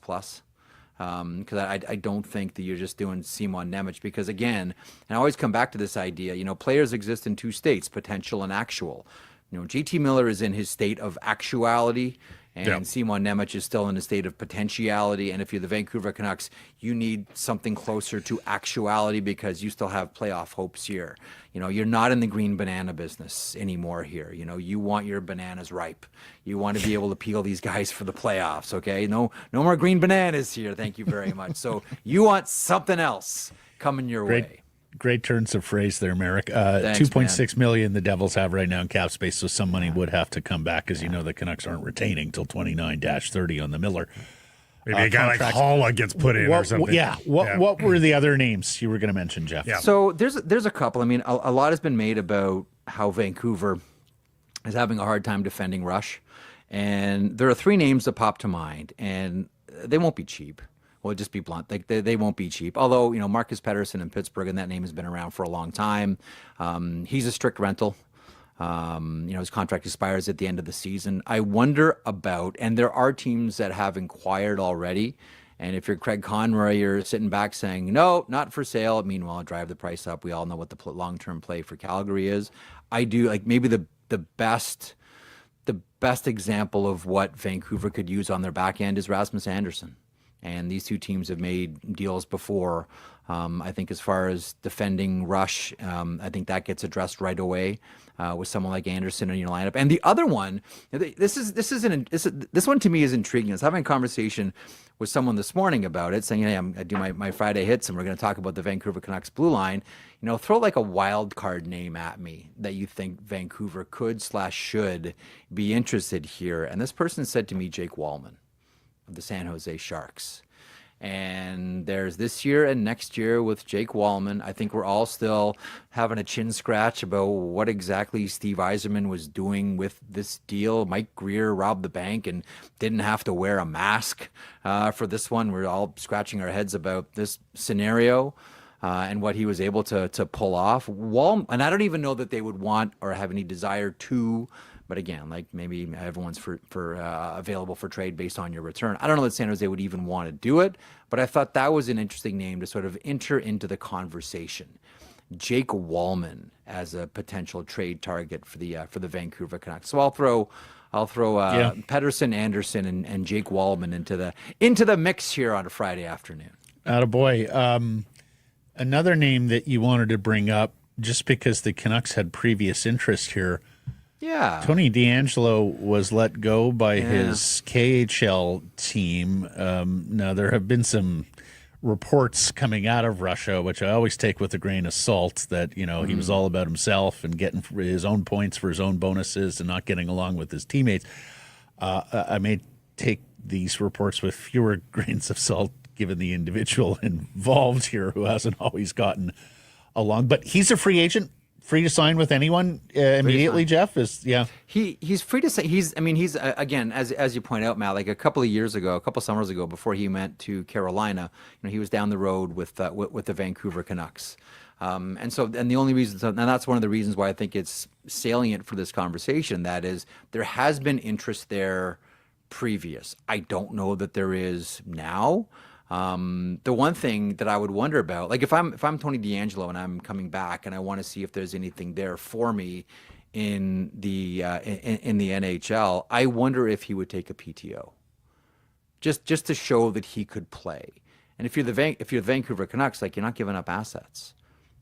Because I don't think that you're just doing Simon Nemec, because, again, and I always come back to this idea, players exist in two states, potential and actual. GT Miller is in his state of actuality, and Simon Nemec is still in a state of potentiality. And if you're the Vancouver Canucks, you need something closer to actuality because you still have playoff hopes here. You're not in the green banana business anymore here. You want your bananas ripe. You want to be able to peel these guys for the playoffs, okay? No more green bananas here. Thank you very much. So you want something else coming your way. Great turns of phrase there, Marek. Thanks, $2.6 million the Devils have right now in cap space, so some money would have to come back, as the Canucks aren't retaining till 29-30 on the Miller. Maybe a guy like Holla gets put in or something. What were the other names you were going to mention, Jeff? Yeah. So there's a couple. I mean, a lot has been made about how Vancouver is having a hard time defending rush, and there are three names that pop to mind, and they won't be cheap. Well, just be blunt. Like, they won't be cheap. Although, Marcus Patterson in Pittsburgh, and that name has been around for a long time. He's a strict rental. His contract expires at the end of the season. I wonder about, and there are teams that have inquired already. And if you're Craig Conroy, you're sitting back saying, no, not for sale. Meanwhile, drive the price up. We all know what the long-term play for Calgary is. I do, like, maybe the best example of what Vancouver could use on their back end is Rasmus Andersson. And these two teams have made deals before. I think as far as defending rush, I think that gets addressed right away with someone like Anderson in your lineup. And the other one, this one to me is intriguing. I was having a conversation with someone this morning about it, saying, hey, I do my Friday hits, and we're going to talk about the Vancouver Canucks blue line. Throw like a wild card name at me that you think Vancouver could/should be interested here. And this person said to me, Jake Wallman of the San Jose Sharks. And there's this year and next year with Jake Wallman. I think we're all still having a chin scratch about what exactly Steve Yzerman was doing with this deal. Mike Greer robbed the bank and didn't have to wear a mask for this one. We're all scratching our heads about this scenario and what he was able to pull off. And I don't even know that they would want or have any desire to. But again, like, maybe everyone's for available for trade based on your return. I don't know that San Jose would even want to do it, but I thought that was an interesting name to sort of enter into the conversation. Jake Wallman as a potential trade target for the Vancouver Canucks. So I'll throw Patterson, Anderson, and Jake Wallman into the mix here on a Friday afternoon. Attaboy. Another name that you wanted to bring up, just because the Canucks had previous interest here. Yeah. Tony DeAngelo was let go by his KHL team. Now, there have been some reports coming out of Russia, which I always take with a grain of salt, that, he was all about himself and getting his own points for his own bonuses and not getting along with his teammates. I may take these reports with fewer grains of salt, given the individual involved here who hasn't always gotten along. But he's a free agent. Free to sign with anyone immediately, Jeff? He's free to say. He's again, as you point out, Matt, like a couple summers ago, before he went to Carolina, he was down the road with the Vancouver Canucks. And the only reason, and that's one of the reasons why I think it's salient for this conversation, that is, there has been interest there previous. I don't know that there is now. The one thing that I would wonder about, like if I'm Tony DeAngelo and I'm coming back and I want to see if there's anything there for me in the NHL, I wonder if he would take a PTO, just to show that he could play. And if you're the Vancouver Canucks, like, you're not giving up assets,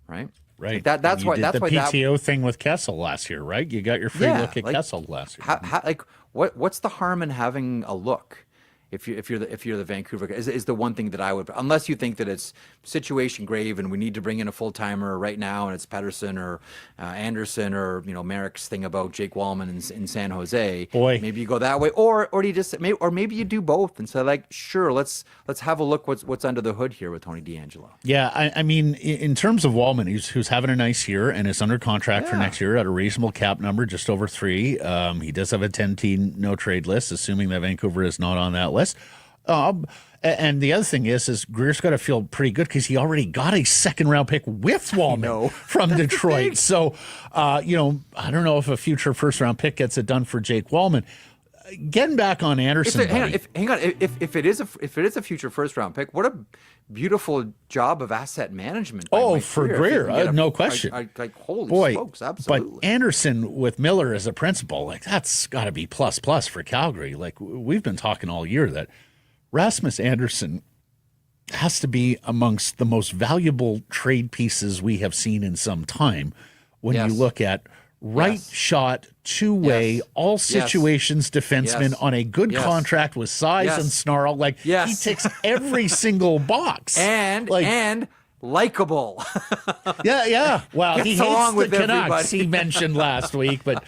right? Right. Like that's why the PTO thing with Kessel last year, right? You got your free look at Kessel last year. What's the harm in having a look? If you're the Vancouver is the one thing that I would, unless you think that it's situation grave and we need to bring in a full timer right now and it's Patterson or Anderson or Marek's thing about Jake Wallman in San Jose. Boy, maybe you go that way, or do you just maybe you do both and say, like, sure, let's have a look what's under the hood here with Tony DeAngelo. Yeah, I mean, in terms of Wallman, who's having a nice year and is under contract for next year at a reasonable cap number, just over 3. He does have a 10-team no trade list, assuming that Vancouver is not on that list. And the other thing is Greer's got to feel pretty good because he already got a second-round pick with Wallman from Detroit. So, I don't know if a future first-round pick gets it done for Jake Wallman. Getting back on Anderson, hang on. If it is a future first-round pick, what a beautiful job of asset management. For Greer, no question. Holy smokes, absolutely. But Anderson with Miller as a principal, like, that's got to be plus for Calgary. Like, we've been talking all year that Rasmus Anderson has to be amongst the most valuable trade pieces we have seen in some time. When you look at shot, two-way, all situations defenseman on a good contract with size and snarl. Like, he ticks every single box. And likable. Well, he hates the Canucks, he mentioned last week, but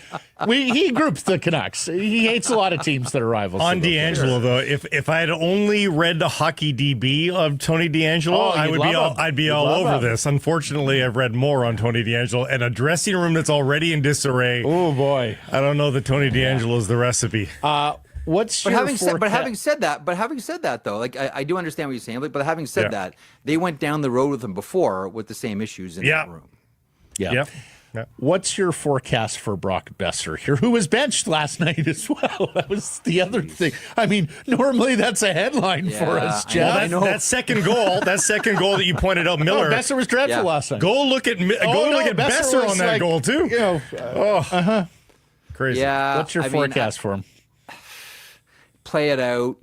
he groups the Canucks. He hates a lot of teams that are rivals. On DeAngelo, though, if I had only read the Hockey DB of Tony DeAngelo, I'd be all over this. Unfortunately, I've read more on Tony DeAngelo and a dressing room that's already in disarray. Oh boy, I don't know that Tony DeAngelo is the recipe. Having said that, though, like, I do understand what you're saying. But having said that, they went down the road with him before with the same issues in that room. Yeah. What's your forecast for Brock Boeser here, who was benched last night as well? That was the other thing. I mean, normally that's a headline for us, Jeff. That second goal that you pointed out, Miller. Boeser was dreadful last night. Go look at Boeser on that goal too. Crazy. Yeah. What's your forecast for him? Play it out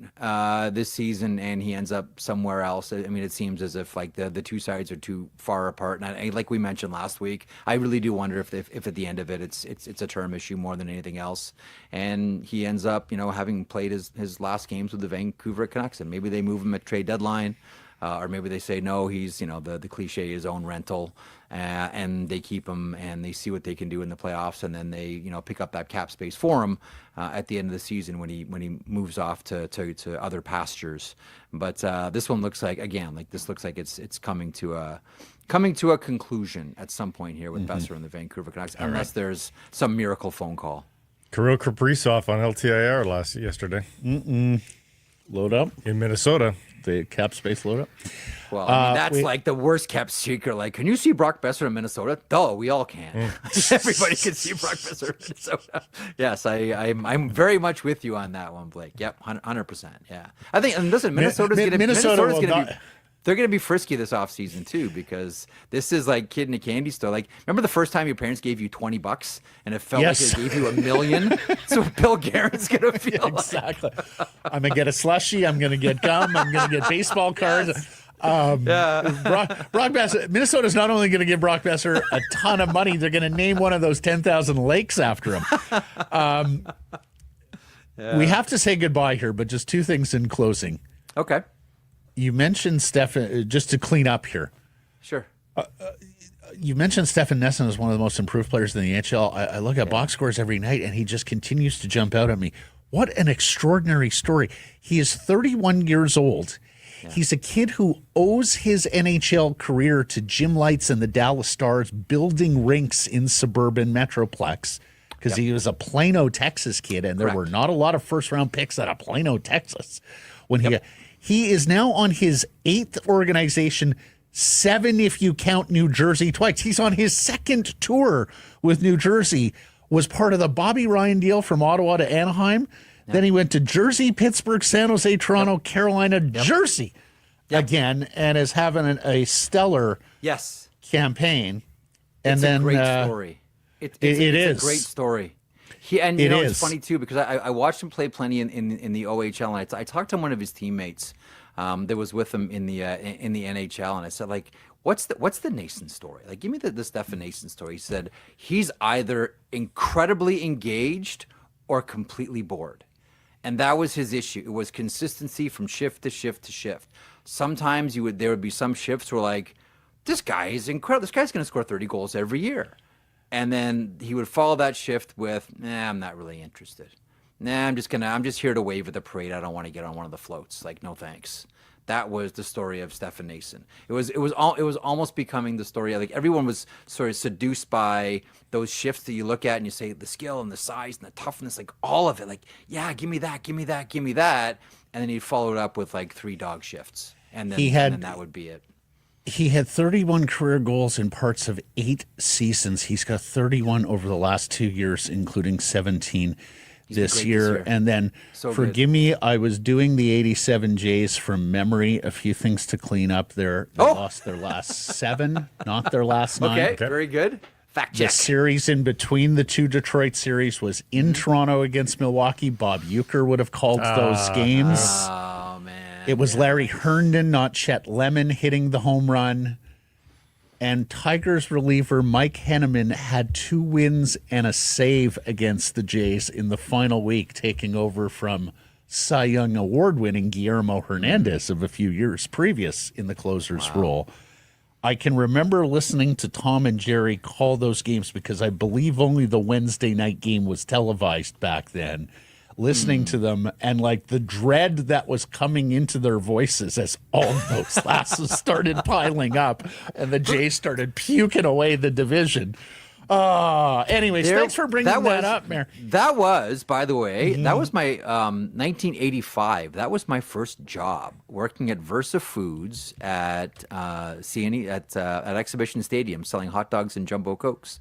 this season and he ends up somewhere else. I mean, it seems as if, like, the two sides are too far apart. And like we mentioned last week, I really do wonder if at the end of it, it's a term issue more than anything else. And he ends up, having played his last games with the Vancouver Canucks, and maybe they move him at trade deadline. Or maybe they say, no, he's, the cliche is own rental, and they keep him and they see what they can do in the playoffs. And then they, pick up that cap space for him at the end of the season when he moves off to other pastures. But this one looks like, again, it's coming to a conclusion at some point here with Boeser and the Vancouver Canucks, unless there's some miracle phone call. Kirill Kaprizov on LTIR yesterday. Load up in Minnesota. The cap space load up. Well, I mean, that's like the worst kept secret. Like, can you see Brock Boeser in Minnesota? Duh, we all can. Everybody can see Brock Boeser in Minnesota. Yes, I'm very much with you on that one, Blake. Yep, 100%. Yeah, I think. And listen, Minnesota's going to be. They're going to be frisky this offseason too, because this is like kid in a candy store. Like, remember the first time your parents gave you $20 and it felt like they gave you $1 million? So Bill Guerin's going to feel exactly. I'm going to get a slushie. I'm going to get gum. I'm going to get baseball cards. Brock Boeser. Minnesota's not only going to give Brock Boeser a ton of money, they're going to name one of those 10,000 lakes after him. We have to say goodbye here, but just two things in closing. Okay. You mentioned Stefan, just to clean up here. Sure. You mentioned Stefan Nesson as one of the most improved players in the NHL. I look at box scores every night, and he just continues to jump out at me. What an extraordinary story. He is 31 years old. Yeah. He's a kid who owes his NHL career to Jim Lights and the Dallas Stars building rinks in suburban Metroplex, because he was a Plano, Texas kid, and there were not a lot of first-round picks out of Plano, Texas. When he is now on his 8th organization, 7 if you count New Jersey twice. He's on his 2nd tour with New Jersey, was part of the Bobby Ryan deal from Ottawa to Anaheim. Then he went to Jersey, Pittsburgh, San Jose, Toronto, Carolina, Jersey again, and is having a stellar campaign. And it's then a great story. It's a great story. And you know, it's funny too, because I watched him play plenty in the OHL, and I talked to one of his teammates that was with him in the NHL, and I said, like, what's the Nason story? Like, give me the Stefan Nason story. He said he's either incredibly engaged or completely bored, and that was his issue. It was consistency from shift to shift to shift. Sometimes there would be some shifts where, like, this guy is incredible. This guy's going to score 30 goals every year. And then he would follow that shift with, I'm not really interested. I'm just here to wave at the parade. I don't want to get on one of the floats. Like, no thanks. That was the story of Stefan Nason. It was almost becoming the story. Like, everyone was sort of seduced by those shifts that you look at and you say the skill and the size and the toughness, like all of it. Like, yeah, give me that, give me that, give me that. And then he'd follow it up with like 3 dog shifts. And then that would be it. He had 31 career goals in parts of 8 seasons. He's got 31 over the last 2 years, including 17 this year. And then, forgive me, I was doing the 87 Jays from memory. A few things to clean up there. They lost their last 7, not their last 9. Okay, very good. Fact check. The series in between the 2 Detroit series was in Toronto against Milwaukee. Bob Uecker would have called those games. Oh, man. It was Larry Herndon, not Chet Lemon, hitting the home run. And Tigers reliever Mike Henneman had 2 wins and a save against the Jays in the final week, taking over from Cy Young award-winning Guillermo Hernandez of a few years previous in the closer's role. I can remember listening to Tom and Jerry call those games because I believe only the Wednesday night game was televised back then. Listening to them and like the dread that was coming into their voices as all of those losses started piling up and the Jays started puking away the division. Anyways, thanks for bringing that up, Mayor. That was, by the way, that was my 1985. That was my first job working at Versa Foods at CNE at Exhibition Stadium selling hot dogs and jumbo cokes.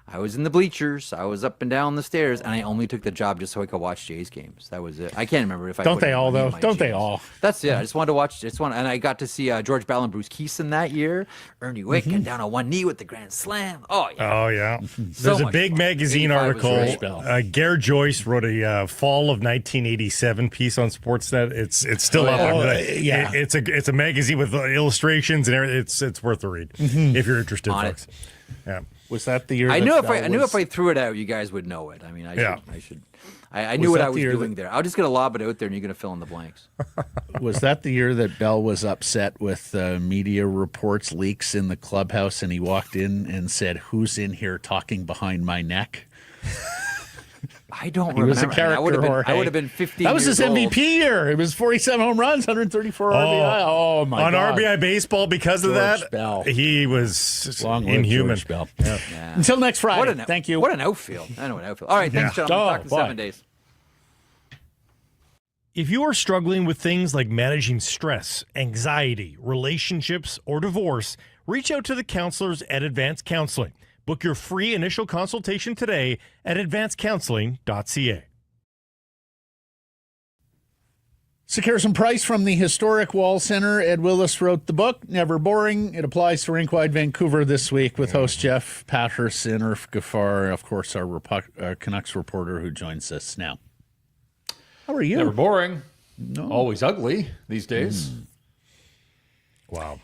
I was in the bleachers. I was up and down the stairs, and I only took the job just so I could watch Jays games. That was it. I can't remember if I don't put they all though? Don't Jays. They all? That's it. I just wanted to watch. And I got to see George Bell and Bruce Keeson that year. Ernie Wick getting down on one knee with the grand slam. Oh yeah. Oh yeah. There's a big magazine article. Garrett Joyce wrote a fall of 1987 piece on Sportsnet. It's still up. It's a magazine with illustrations and everything. It's worth the read if you're interested, folks. Yeah. Was that the year? I knew if I threw it out, you guys would know it. I mean, I knew what I was doing there. I'll just gonna lob it out there, and you're gonna fill in the blanks. Was that the year that Bell was upset with media reports leaks in the clubhouse, and he walked in and said, "Who's in here talking behind my neck?" I don't remember. He was a character. I would have been 15. That was his old. MVP year. It was 47 home runs, 134 RBI. Oh my God! On RBI baseball because George of that, Bell. He was Long-lived inhuman. George Bell. Yeah. Until next Friday. Thank you. What an outfield! I know an outfield. All right, thanks, gentlemen. Talk in 7 days. If you are struggling with things like managing stress, anxiety, relationships, or divorce, reach out to the counselors at Advanced Counseling. Book your free initial consultation today at advancedcounseling.ca. Harrison Price from the historic Wall Center. Ed Willis wrote the book, Never Boring. It applies to RinkWide Vancouver this week with host Jeff Paterson, Irf Gaffar, of course, our Canucks reporter who joins us now. How are you? Never boring. No. Always ugly these days. Wow.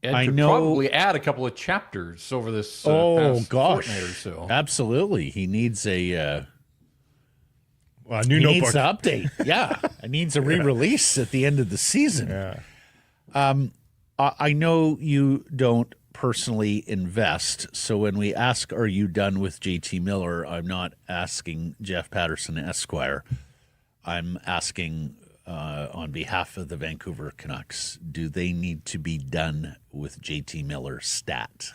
Ed could probably add a couple of chapters over this past fortnight or so. Absolutely. He needs a new notebook. Needs to update. Yeah. It needs a re-release at the end of the season. Yeah. I know you don't personally invest, so when we ask, are you done with JT Miller, I'm not asking Jeff Paterson, Esquire. I'm asking on behalf of the Vancouver Canucks, do they need to be done with JT Miller's stat?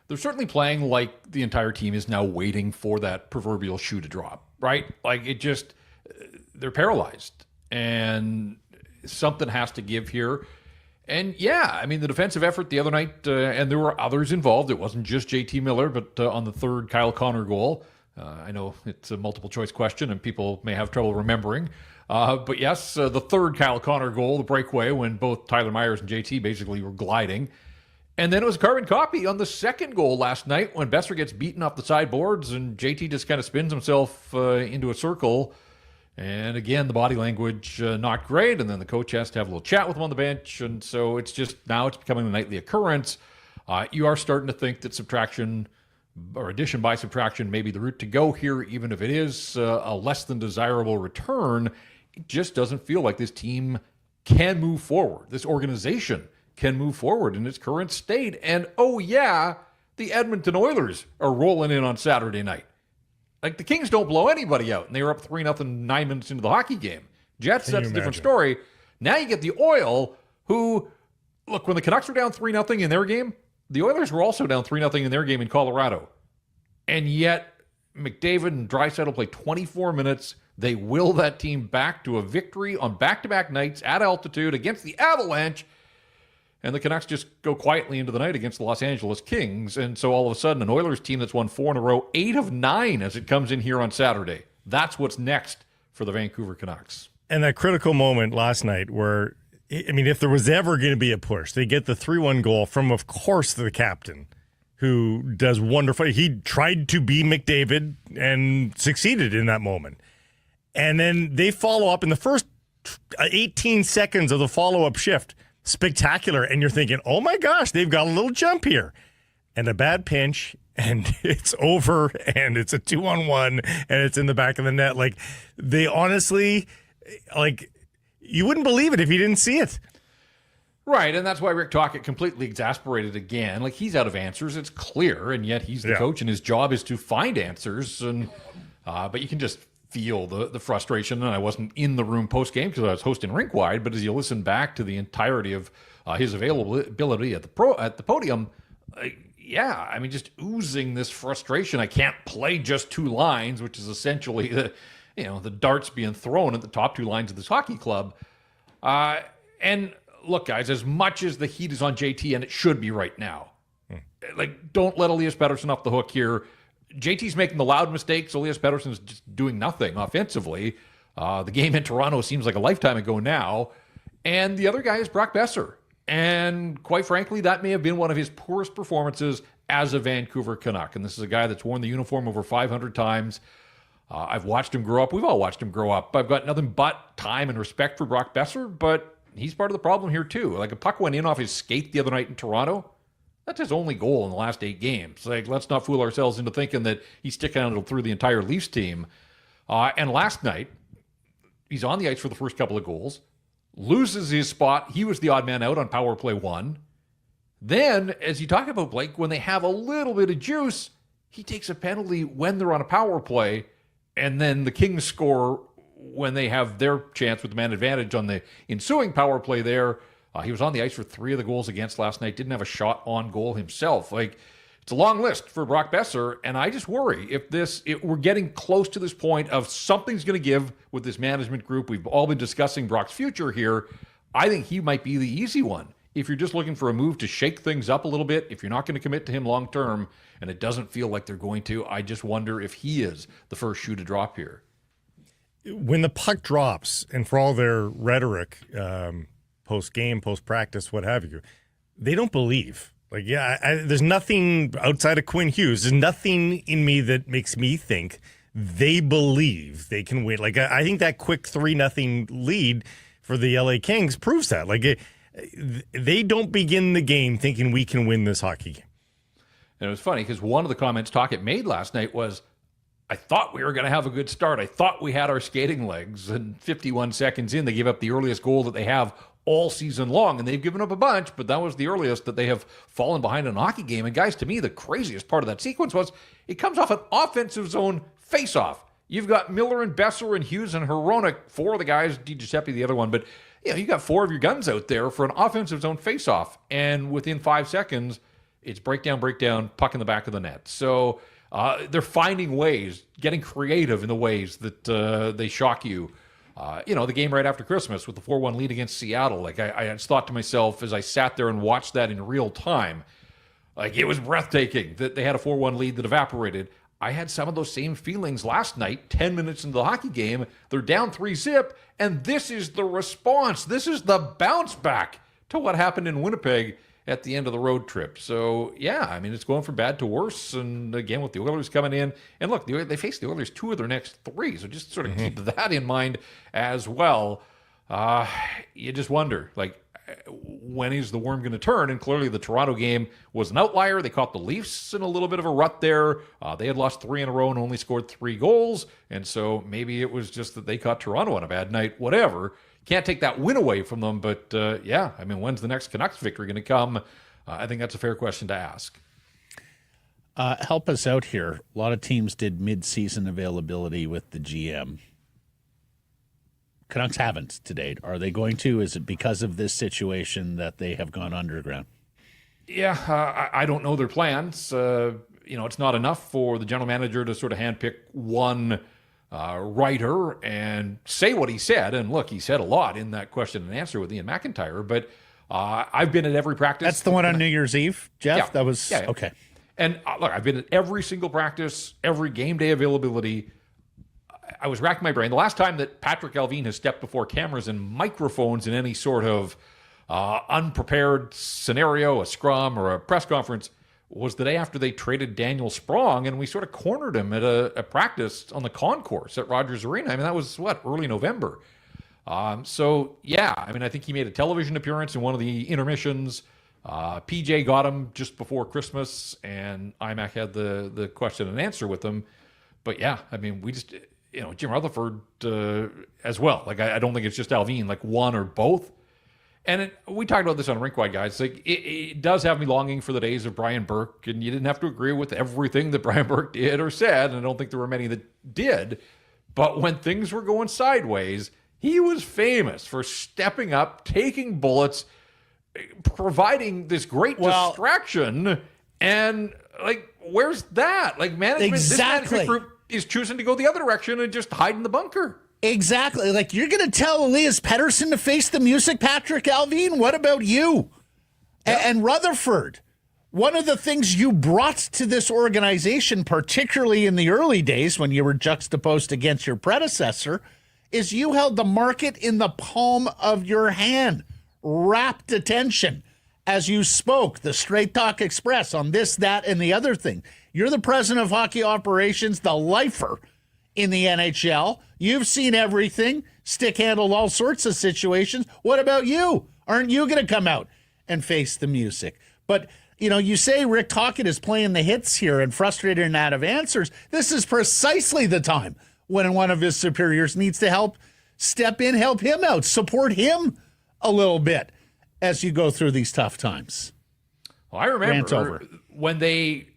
They're certainly playing like the entire team is now waiting for that proverbial shoe to drop, right? Like they're paralyzed and something has to give here. And yeah, I mean, the defensive effort the other night, and there were others involved. It wasn't just JT Miller, but on the third Kyle Connor goal, I know it's a multiple choice question and people may have trouble remembering. But yes, the third Kyle Connor goal, the breakaway, when both Tyler Myers and JT basically were gliding. And then it was a carbon copy on the second goal last night when Boeser gets beaten off the sideboards and JT just kind of spins himself into a circle. And again, the body language not great. And then the coach has to have a little chat with him on the bench. And so it's just now it's becoming a nightly occurrence. You are starting to think that subtraction or addition by subtraction may be the route to go here, even if it is a less than desirable return. It just doesn't feel like this team can move forward. This organization can move forward in its current state. And oh yeah, the Edmonton Oilers are rolling in on Saturday night. Like, the Kings don't blow anybody out, and they were up 3-0 9 minutes into the hockey game. Jets, that's a different story. Now you get the Oil, who, look, when the Canucks were down 3-0 in their game, the Oilers were also down 3-0 in their game in Colorado. And yet, McDavid and Draisaitl play 24 minutes. They will that team back to a victory on back-to-back nights at altitude against the Avalanche. And the Canucks just go quietly into the night against the Los Angeles Kings. And so all of a sudden, an Oilers team that's won 4 in a row, 8 of 9 as it comes in here on Saturday. That's what's next for the Vancouver Canucks. And that critical moment last night where, I mean, if there was ever going to be a push, they get the 3-1 goal from, of course, the captain, who does wonderful. He tried to be McDavid and succeeded in that moment. And then they follow up in the first 18 seconds of the follow-up shift. Spectacular. And you're thinking, oh my gosh, they've got a little jump here. And a bad pinch, and it's over, and it's a 2-on-1, and it's in the back of the net. Like, they honestly, like, you wouldn't believe it if you didn't see it. Right, and that's why Rick Tocchet completely exasperated again. Like, he's out of answers, it's clear, and yet he's the coach, and his job is to find answers. And but you can just feel the frustration. And I wasn't in the room post-game because I was hosting RinkWide, but as you listen back to the entirety of his availability at the podium, I mean, just oozing this frustration. I can't play just 2 lines, which is essentially the darts being thrown at the top 2 lines of this hockey club. And look, guys, as much as the heat is on JT, and it should be right now, like, don't let Elias Patterson off the hook here. JT's making the loud mistakes. Elias Patterson's just doing nothing offensively. The game in Toronto seems like a lifetime ago now. And the other guy is Brock Boeser. And quite frankly, that may have been one of his poorest performances as a Vancouver Canuck. And this is a guy that's worn the uniform over 500 times. I've watched him grow up. We've all watched him grow up. I've got nothing but time and respect for Brock Boeser, but he's part of the problem here too. Like, a puck went in off his skate the other night in Toronto. That's his only goal in the last 8 games. Like, let's not fool ourselves into thinking that he's sticking out through the entire Leafs team. And last night, he's on the ice for the first couple of goals, loses his spot. He was the odd man out on power play 1. Then, as you talk about Blake, when they have a little bit of juice, he takes a penalty when they're on a power play, and then the Kings score when they have their chance with the man advantage on the ensuing power play there. He was on the ice for 3 of the goals against last night. Didn't have a shot on goal himself. Like, it's a long list for Brock Boeser, and I just worry if we're getting close to this point of something's going to give with this management group. We've all been discussing Brock's future here. I think he might be the easy one. If you're just looking for a move to shake things up a little bit, if you're not going to commit to him long term, and it doesn't feel like they're going to, I just wonder if he is the first shoe to drop here. When the puck drops, and for all their rhetoric, post-game, post-practice, what have you, they don't believe. Like, there's nothing outside of Quinn Hughes. There's nothing in me that makes me think they believe they can win. Like, I think that quick 3-0 lead for the LA Kings proves that. Like, they don't begin the game thinking we can win this hockey game. And it was funny because one of the comments Tocchet made last night was, I thought we were going to have a good start. I thought we had our skating legs. And 51 seconds in, they gave up the earliest goal that they have all season long. And they've given up a bunch, but that was the earliest that they have fallen behind in a hockey game. And guys, to me, the craziest part of that sequence was it comes off an offensive zone face-off. You've got Miller and Boeser and Hughes and Hronek, 4 of the guys, DiGiuseppe the other one. But you got 4 of your guns out there for an offensive zone face-off. And within 5 seconds, it's breakdown, puck in the back of the net. So they're finding ways, getting creative in the ways that they shock you. The game right after Christmas with the 4-1 lead against Seattle. Like, I just thought to myself as I sat there and watched that in real time, like, it was breathtaking that they had a 4-1 lead that evaporated. I had some of those same feelings last night, 10 minutes into the hockey game. They're down 3-0, and this is the response. This is the bounce back to what happened in Winnipeg at the end of the road trip. So, yeah, I mean, it's going from bad to worse. And again, with the Oilers coming in, and look, they faced the Oilers 2 of their next 3. So just sort of keep that in mind as well. You just wonder, like, when is the worm going to turn? And clearly the Toronto game was an outlier. They caught the Leafs in a little bit of a rut there. They had lost 3 in a row and only scored 3 goals. And so maybe it was just that they caught Toronto on a bad night, whatever. Can't take that win away from them. But yeah, I mean, when's the next Canucks victory going to come? I think that's a fair question to ask. Help us out here. A lot of teams did mid-season availability with the GM. Canucks haven't to date. Are they going to? Is it because of this situation that they have gone underground? Yeah, I don't know their plans. It's not enough for the general manager to sort of handpick one writer and say what he said. And look, he said a lot in that question and answer with Ian McIntyre. But I've been at every practice. That's the one on New Year's Eve, Jeff? Yeah. That was yeah. okay. And look, I've been at every single practice, every game day availability. I was racking my brain. The last time that Patrick Allvin has stepped before cameras and microphones in any sort of unprepared scenario, a scrum or a press conference, was the day after they traded Daniel Sprong, and we sort of cornered him at a practice on the concourse at Rogers Arena. I mean, that was, early November. So, yeah, I mean, I think he made a television appearance in one of the intermissions. PJ got him just before Christmas, and IMAC had the question and answer with him. But, yeah, I mean, we just... Jim Rutherford as well. Like, I don't think it's just Allvin, like one or both. And we talked about this on RinkWide, guys. Like, it does have me longing for the days of Brian Burke, and you didn't have to agree with everything that Brian Burke did or said, and I don't think there were many that did. But when things were going sideways, he was famous for stepping up, taking bullets, providing this great distraction, and, like, where's that? Like, management, exactly. This management group is choosing to go the other direction and just hide in the bunker. Exactly. Like, you're going to tell Elias Patterson to face the music, Patrick Allvin? What about you? Yeah. And Rutherford, one of the things you brought to this organization, particularly in the early days when you were juxtaposed against your predecessor, is you held the market in the palm of your hand. Rapt attention as you spoke, the Straight Talk Express on this, that, and the other thing. You're the president of hockey operations, the lifer in the NHL. You've seen everything, stick-handled all sorts of situations. What about you? Aren't you going to come out and face the music? But, you say Rick Tocchet is playing the hits here and frustrated and out of answers. This is precisely the time when one of his superiors needs to step in, help him out, support him a little bit as you go through these tough times. Well, I remember when they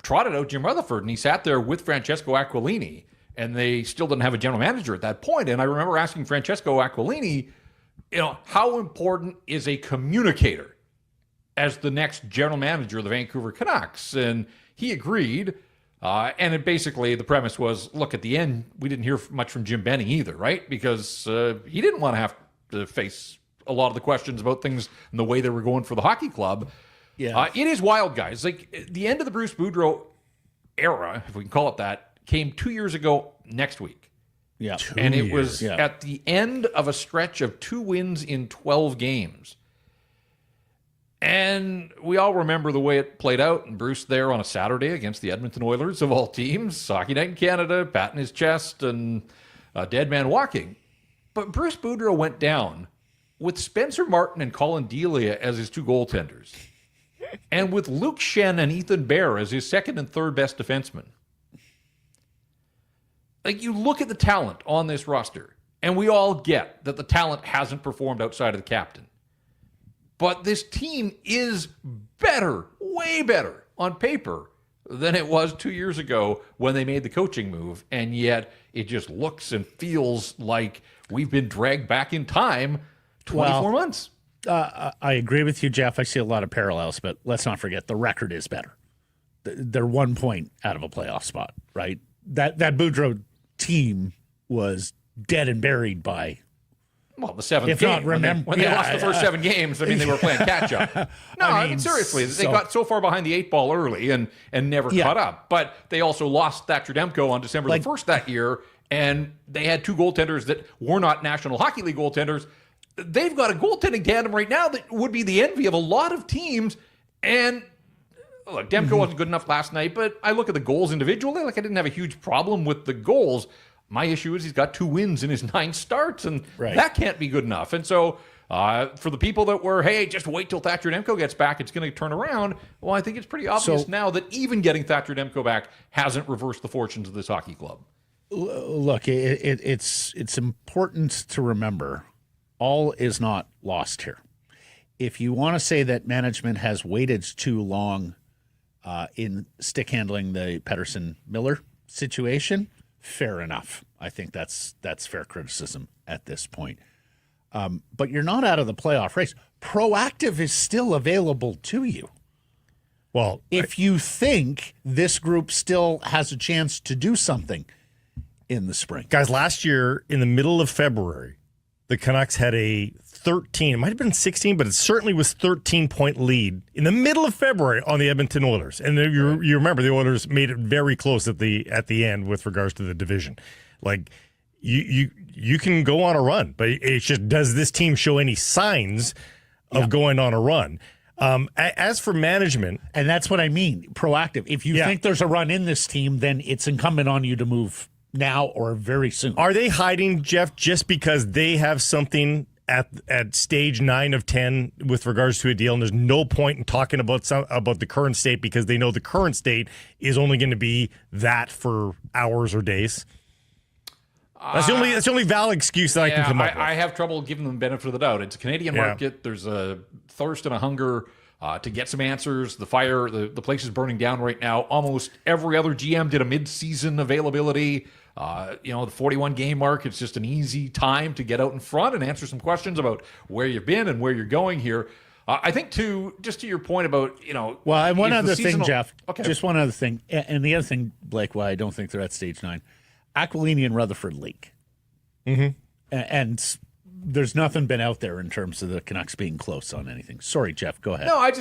trotted out Jim Rutherford, and he sat there with Francesco Aquilini, and they still didn't have a general manager at that point. And I remember asking Francesco Aquilini, how important is a communicator as the next general manager of the Vancouver Canucks? And he agreed. And it basically, the premise was, look, at the end, we didn't hear much from Jim Benning either, right? Because he didn't want to have to face a lot of the questions about things and the way they were going for the hockey club. Yeah, it is wild, guys. Like, the end of the Bruce Boudreau era, if we can call it that, came 2 years ago next week. Yeah. And it was at the end of a stretch of 2 wins in 12 games. And we all remember the way it played out. And Bruce there on a Saturday against the Edmonton Oilers, of all teams, Hockey Night in Canada, patting his chest and a dead man walking. But Bruce Boudreau went down with Spencer Martin and Colin Delia as his 2 goaltenders, and with Luke Shen and Ethan Bear as his second and third best defensemen. Like, you look at the talent on this roster, and we all get that the talent hasn't performed outside of the captain. But this team is better, way better on paper than it was 2 years ago when they made the coaching move, and yet it just looks and feels like we've been dragged back in time 24 months. I agree with you, Jeff. I see a lot of parallels, but let's not forget the record is better. They're 1 point out of a playoff spot, right? That Boudreau team was dead and buried by Well, the seventh If game. not, remember- when they yeah, lost the first 7 games, I mean, they were playing catch-up. No, I mean, seriously, they got so far behind the 8 ball early and never caught up. But they also lost Thatcher Demko on December the 1st that year, and they had 2 goaltenders that were not National Hockey League goaltenders. They've got a goaltending tandem right now that would be the envy of a lot of teams. And look, Demko wasn't good enough last night, but I look at the goals individually. Like, I didn't have a huge problem with the goals. My issue is he's got 2 wins in his 9 starts, and that can't be good enough. And so for the people that were, hey, just wait till Thatcher Demko gets back, it's going to turn around. Well, I think it's pretty obvious now that even getting Thatcher Demko back hasn't reversed the fortunes of this hockey club. Look, it's important to remember all is not lost here. If you want to say that management has waited too long in stick handling the Patterson Miller situation, fair enough. I think that's fair criticism at this point. But you're not out of the playoff race. Proactive is still available to you. Well, if you think this group still has a chance to do something in the spring. Guys, last year in the middle of February, the Canucks had a 13, it might have been 16, but it certainly was 13-point lead in the middle of February on the Edmonton Oilers. And you remember the Oilers made it very close at the end with regards to the division. Like, you can go on a run, but it's just, does this team show any signs of going on a run? As for management, and that's what I mean, proactive. If you think there's a run in this team, then it's incumbent on you to move now or very soon. Are they hiding, Jeff, just because they have something at stage 9 of 10 with regards to a deal, and there's no point in talking about the current state because they know the current state is only going to be that for hours or days? That's the only valid excuse that I can come up with. I have trouble giving them the benefit of the doubt. It's a Canadian market. There's a thirst and a hunger to get some answers. The place is burning down right now. Almost every other GM did a mid-season availability. The 41-game mark, it's just an easy time to get out in front and answer some questions about where you've been and where you're going here. I think to your point about, Well, and one other thing, Jeff. Okay. Just one other thing. And the other thing, Blake, why I don't think they're at stage 9. Aquilini and Rutherford leak. Mm-hmm. And there's nothing been out there in terms of the Canucks being close on anything. Sorry, Jeff, go ahead. No,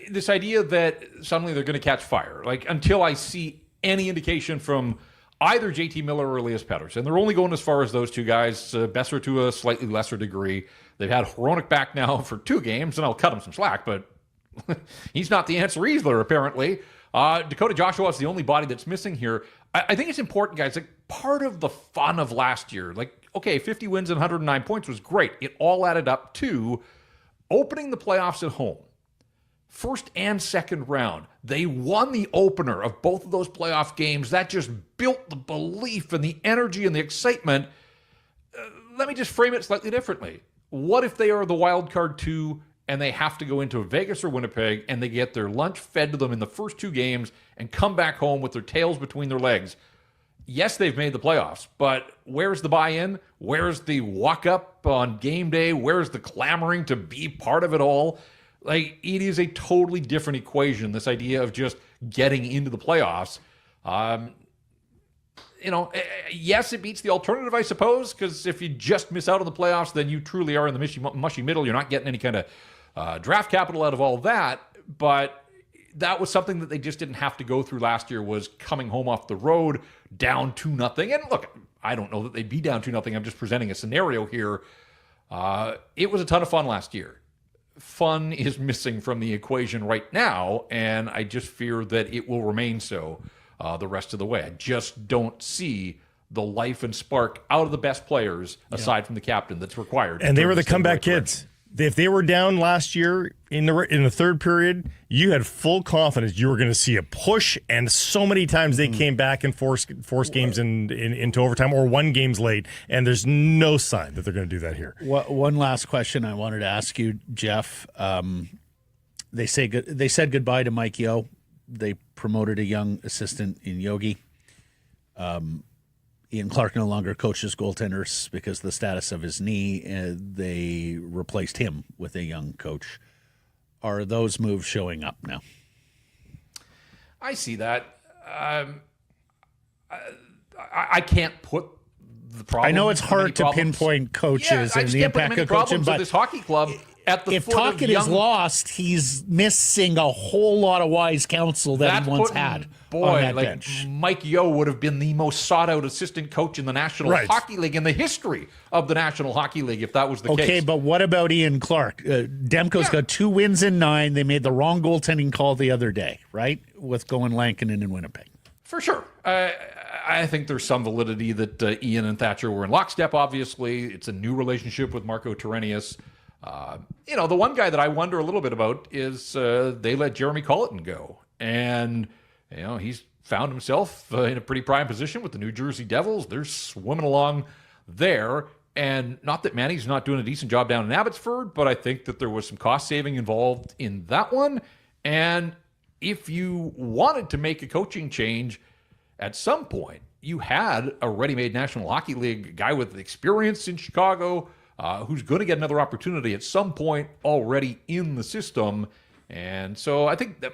this idea that suddenly they're going to catch fire, like until I see any indication from either JT Miller or Elias Patterson. They're only going as far as those 2 guys, Boeser to a slightly lesser degree. They've had Hronek back now for 2 games, and I'll cut him some slack, but he's not the answer either, apparently. Dakota Joshua is the only body that's missing here. I think it's important, guys. Like, part of the fun of last year, 50 wins and 109 points was great. It all added up to opening the playoffs at home. First and second round. They won the opener of both of those playoff games. That just built the belief and the energy and the excitement. Let me just frame it slightly differently. What if they are the wild card 2 and they have to go into Vegas or Winnipeg and they get their lunch fed to them in the first 2 games and come back home with their tails between their legs? Yes, they've made the playoffs, but where's the buy-in? Where's the walk-up on game day? Where's the clamoring to be part of it all? Like, it is a totally different equation, this idea of just getting into the playoffs. Yes, it beats the alternative, I suppose, because if you just miss out on the playoffs, then you truly are in the mushy middle. You're not getting any kind of draft capital out of all that, but that was something that they just didn't have to go through last year, was coming home off the road down 2-0. And look, I don't know that they'd be down 2-0. I'm just presenting a scenario here. It was a ton of fun last year. Fun is missing from the equation right now, and I just fear that it will remain so the rest of the way. I just don't see the life and spark out of the best players, aside from the captain, that's required. And they were the comeback kids. If they were down last year in the third period, you had full confidence you were going to see a push, and so many times they came back and forced games into overtime or won games late, and there's no sign that they're going to do that here. One last question I wanted to ask you, Jeff. They said goodbye to Mike Yeo. They promoted a young assistant in Yogi. Ian Clark no longer coaches goaltenders because of the status of his knee. They replaced him with a young coach. Are those moves showing up now? I see that. I can't put the problem. I know it's hard to problems. pinpoint coaches I and just the can't put impact many of coaching, problems with but this hockey club at the if foot of Tocchet young, is lost, he's missing a whole lot of wise counsel that he once had on that bench. Mike Yeo would have been the most sought-out assistant coach in the National Hockey League, in the history of the National Hockey League, if that was the case. Okay, but what about Ian Clark? Demko's got 2 wins in 9. They made the wrong goaltending call the other day, right? With going Lankinen in Winnipeg. For sure. I think there's some validity that Ian and Thatcher were in lockstep, obviously. It's a new relationship with Marco Terenius. The one guy that I wonder a little bit about is they let Jeremy Colleton go. And, he's found himself in a pretty prime position with the New Jersey Devils. They're swimming along there. And not that Manny's not doing a decent job down in Abbotsford, but I think that there was some cost saving involved in that one. And if you wanted to make a coaching change, at some point, you had a ready-made National Hockey League guy with experience in Chicago who's going to get another opportunity at some point already in the system. And so I think that,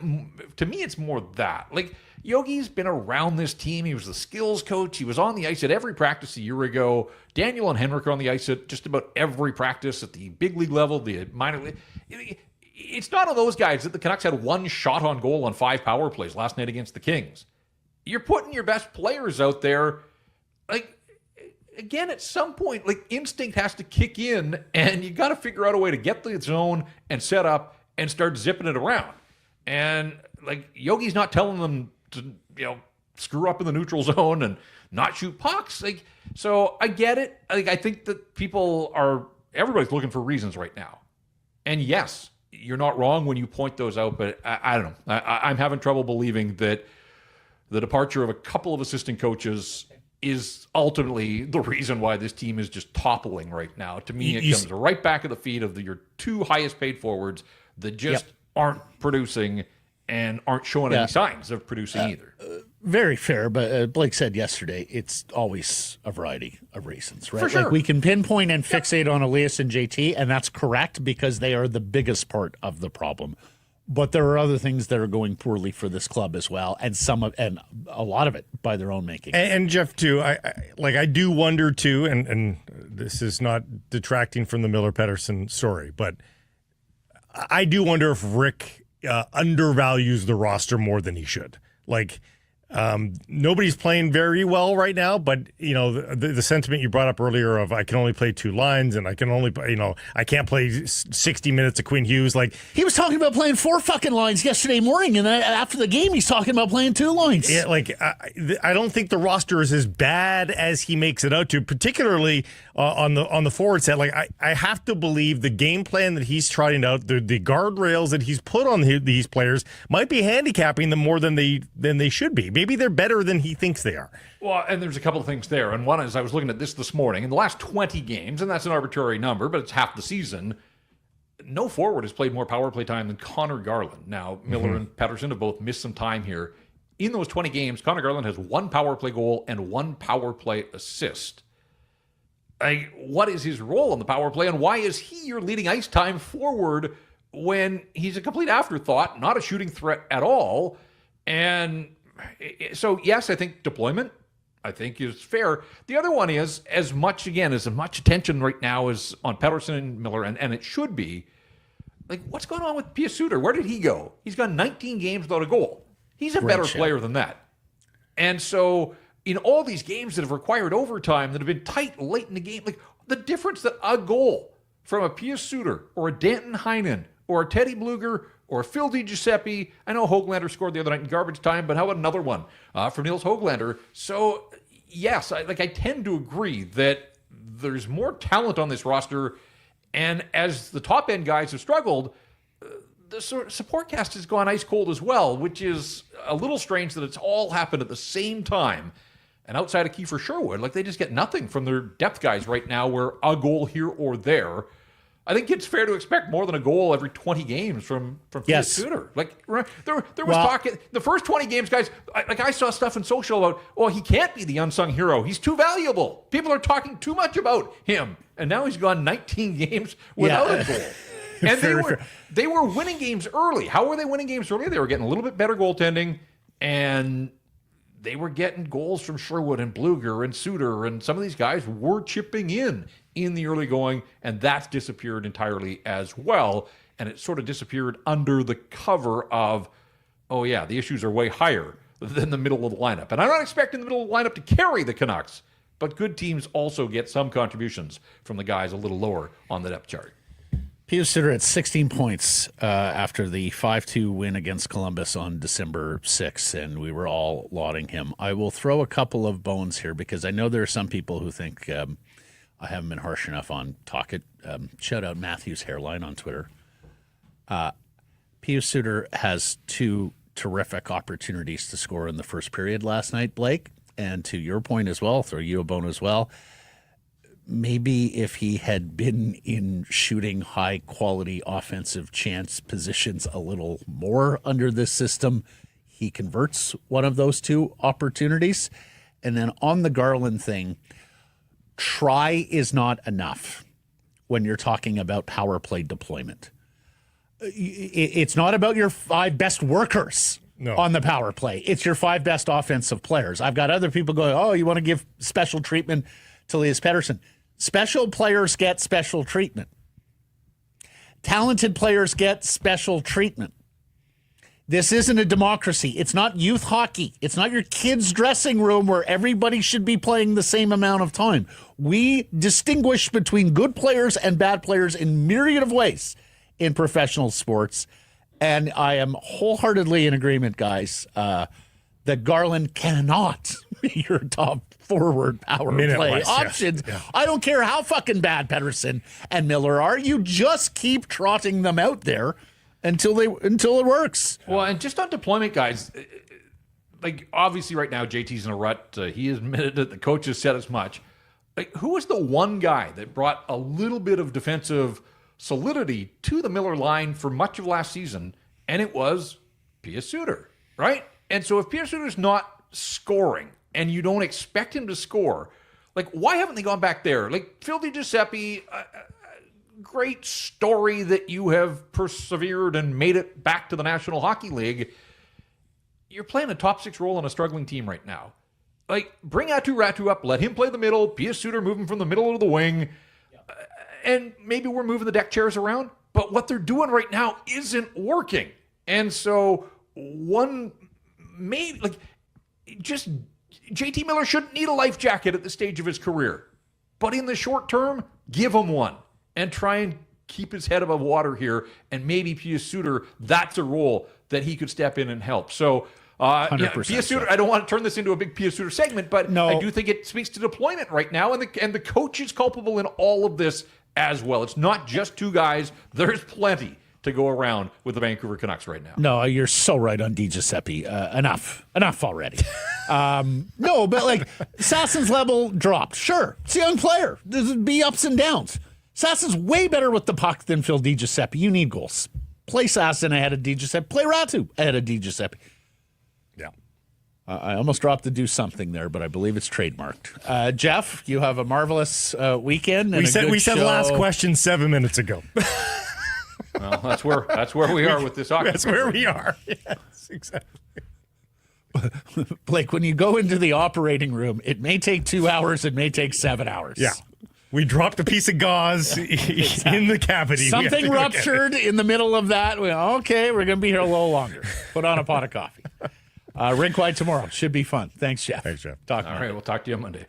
to me, it's more that. Like, Yogi's been around this team. He was the skills coach. He was on the ice at every practice a year ago. Daniel and Henrik are on the ice at just about every practice at the big league level, the minor league. It's not on those guys that the Canucks had 1 shot on goal on 5 power plays last night against the Kings. You're putting your best players out there. Like, again, at some point, like, instinct has to kick in, and you got to figure out a way to get the zone and set up and start zipping it around. And, like, Yogi's not telling them to, screw up in the neutral zone and not shoot pucks. Like, so I get it. Like, I think that everybody's looking for reasons right now. And yes, you're not wrong when you point those out, but I don't know. I'm having trouble believing that the departure of a couple of assistant coaches is ultimately the reason why this team is just toppling right now. To me, it comes right back at the feet of your 2 highest paid forwards that just aren't producing and aren't showing any signs of producing either. Very fair, but Blake said yesterday, it's always a variety of reasons, right? For sure. Like, we can pinpoint and fixate on Elias and JT, and that's correct because they are the biggest part of the problem. But there are other things that are going poorly for this club as well, and a lot of it by their own making. And Jeff too, I do wonder too, and this is not detracting from the Miller Paterson story, but I do wonder if Rick undervalues the roster more than he should. Like, nobody's playing very well right now, but the sentiment you brought up earlier of I can only play 2 lines and I can only I can't play 60 minutes of Quinn Hughes. Like, he was talking about playing 4 fucking lines yesterday morning, and after the game he's talking about playing 2 lines. Yeah, like I don't think the roster is as bad as he makes it out to, particularly on the forward set. Like, I have to believe the game plan that he's trying out, the guardrails that he's put on these players might be handicapping them more than they should be. Maybe they're better than he thinks they are. Well, and there's a couple of things there. And one is, I was looking at this morning. In the last 20 games, and that's an arbitrary number, but it's half the season, no forward has played more power play time than Connor Garland. Now, Miller and Patterson have both missed some time here. In those 20 games, Connor Garland has 1 power play goal and 1 power play assist. What is his role on the power play, and why is he your leading ice time forward when he's a complete afterthought, not a shooting threat at all? And so, yes, I think deployment, is fair. The other one is, as much attention right now is on Patterson and Miller, and it should be, like, what's going on with Pius Suter? Where did he go? He's got 19 games without a goal. He's a better player than that. And so, in all these games that have required overtime, that have been tight late in the game, like, the difference that a goal from a Pius Suter or a Danton Heinen or a Teddy Bluger or Phil DiGiuseppe. I know Höglander scored the other night in garbage time, but how about another one from Nils Höglander? So, yes, I tend to agree that there's more talent on this roster, and as the top-end guys have struggled, the support cast has gone ice cold as well, which is a little strange that it's all happened at the same time. And outside of Kiefer Sherwood, like, they just get nothing from their depth guys right now, where a goal here or there. I think it's fair to expect more than a goal every 20 games from Pius Suter. Like, there was talk the first 20 games, guys. I saw stuff in social about, he can't be the unsung hero. He's too valuable. People are talking too much about him, and now he's gone 19 games without a goal. And they were winning games early. How were they winning games early? They were getting a little bit better goaltending, and they were getting goals from Sherwood and Bluger and Suter, and some of these guys were chipping in the early going, and that's disappeared entirely as well. And it sort of disappeared under the cover of, oh yeah, the issues are way higher than the middle of the lineup. And I'm not expecting the middle of the lineup to carry the Canucks, but good teams also get some contributions from the guys a little lower on the depth chart. Pius Suter at 16 points after the 5-2 win against Columbus on December 6th, and we were all lauding him. I will throw a couple of bones here because I know there are some people who think I haven't been harsh enough on Talk It. Shout out Matthew's Hairline on Twitter. Pius Suter has 2 terrific opportunities to score in the first period last night, Blake. And to your point as well, throw you a bone as well. Maybe if he had been in shooting high-quality offensive chance positions a little more under this system, he converts one of those 2 opportunities. And then on the Garland thing, try is not enough when you're talking about power play deployment. It's not about your 5 best workers on the power play. It's your 5 best offensive players. I've got other people going, oh, you want to give special treatment to Elias Patterson. Special players get special treatment. Talented players get special treatment. This isn't a democracy. It's not youth hockey. It's not your kid's dressing room where everybody should be playing the same amount of time. We distinguish between good players and bad players in myriad of ways in professional sports. And I am wholeheartedly in agreement, guys, that Garland cannot be your top forward power play options. Yeah. I don't care how fucking bad Patterson and Miller are. You just keep trotting them out there until it works. Well, and just on deployment, guys, like obviously right now JT's in a rut. He admitted that the coach has said as much. Like, who was the one guy that brought a little bit of defensive solidity to the Miller line for much of last season? And it was Pius Suter, right? And so if Pius Suter's not scoring and you don't expect him to score, like, why haven't they gone back there? Like, Phil DiGiuseppe, great story that you have persevered and made it back to the National Hockey League. You're playing a top 6 role on a struggling team right now. Like, bring Atu Ratu up, let him play the middle, Pius Suter moving from the middle to the wing, and maybe we're moving the deck chairs around, but what they're doing right now isn't working. And so just JT Miller shouldn't need a life jacket at this stage of his career. But in the short term, give him one and try and keep his head above water here. And maybe Pius Suter, that's a role that he could step in and help. So, Pius Suter, I don't want to turn this into a big Pius Suter segment, but no. I do think it speaks to deployment right now. And the coach is culpable in all of this as well. It's not just 2 guys. There's plenty to go around with the Vancouver Canucks right now. No, you're so right on DiGiuseppe. Enough already. No, but like Sasson's level dropped. Sure, it's a young player. There's be ups and downs. Sasson's way better with the puck than Phil DiGiuseppe. You need goals. Play Sasson ahead of DiGiuseppe. Play Ratu ahead of DiGiuseppe. Yeah. I almost dropped the do something there, but I believe it's trademarked. Jeff, you have a marvelous weekend. And we said last question 7 minutes ago. Well, that's where we are with this hockey. That's where we are. Yes, exactly. Blake, when you go into the operating room, it may take 2 hours, it may take 7 hours. Yeah. We dropped a piece of gauze in the cavity. Something ruptured in the middle of that. Okay, we're going to be here a little longer. Put on a pot of coffee. RinkWide tomorrow. Should be fun. Thanks, Jeff. Thanks, Jeff. All right, we'll talk to you on Monday.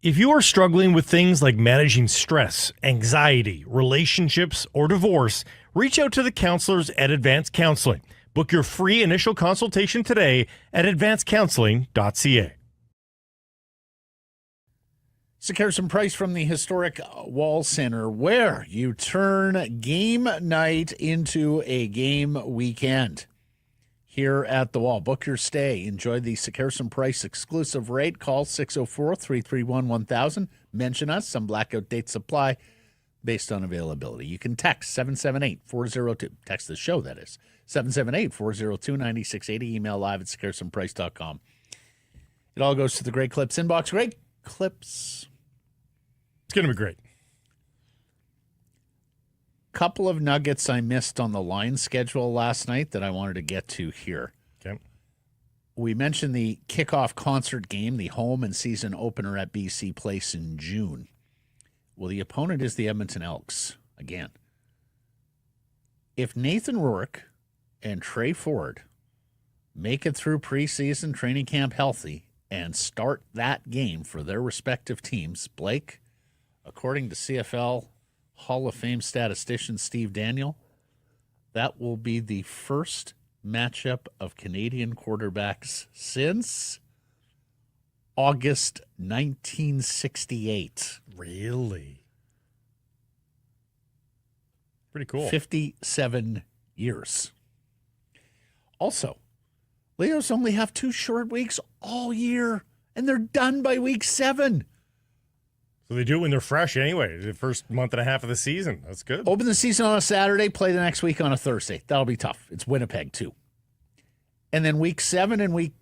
If you are struggling with things like managing stress, anxiety, relationships, or divorce, reach out to the counselors at Advanced Counseling. Book your free initial consultation today at advancedcounseling.ca. Secure some price from the historic Wall Center, where you turn game night into a game weekend. Here at the Wall. Book your stay. Enjoy the Sekerson Price exclusive rate. Call 604-331-1000. Mention us. Some blackout dates apply based on availability. You can text 778-402. Text the show, that is. 778-402-9680. Email live at sekersonprice.com. It all goes to the Great Clips inbox. Great Clips. It's going to be great. Couple of nuggets I missed on the line schedule last night that I wanted to get to here. Okay. We mentioned the kickoff concert game, the home and season opener at BC Place in June. Well, the opponent is the Edmonton Elks again. If Nathan Rourke and Trey Ford make it through preseason training camp healthy and start that game for their respective teams, Blake, according to CFL Hall of Fame statistician Steve Daniel, that will be the first matchup of Canadian quarterbacks since August 1968. Really? Pretty cool. 57 years. Also, Leos only have 2 short weeks all year, and they're done by week 7. So they do it when they're fresh anyway, the first month and a half of the season. That's good. Open the season on a Saturday, play the next week on a Thursday. That'll be tough. It's Winnipeg, too. And then week 7 and week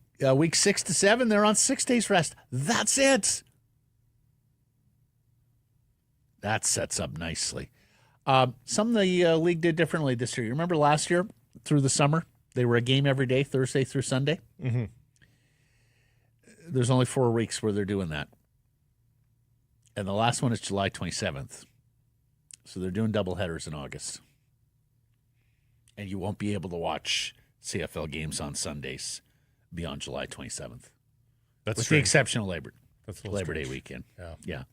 6 to 7, they're on 6 days rest. That's it. That sets up nicely. Some of the league did differently this year. You remember last year through the summer, they were a game every day, Thursday through Sunday? Mm-hmm. There's only 4 weeks where they're doing that. And the last one is July 27th. So they're doing doubleheaders in August. And you won't be able to watch CFL games on Sundays beyond July 27th. That's with strange. the exception of Labor Day Day weekend. Yeah.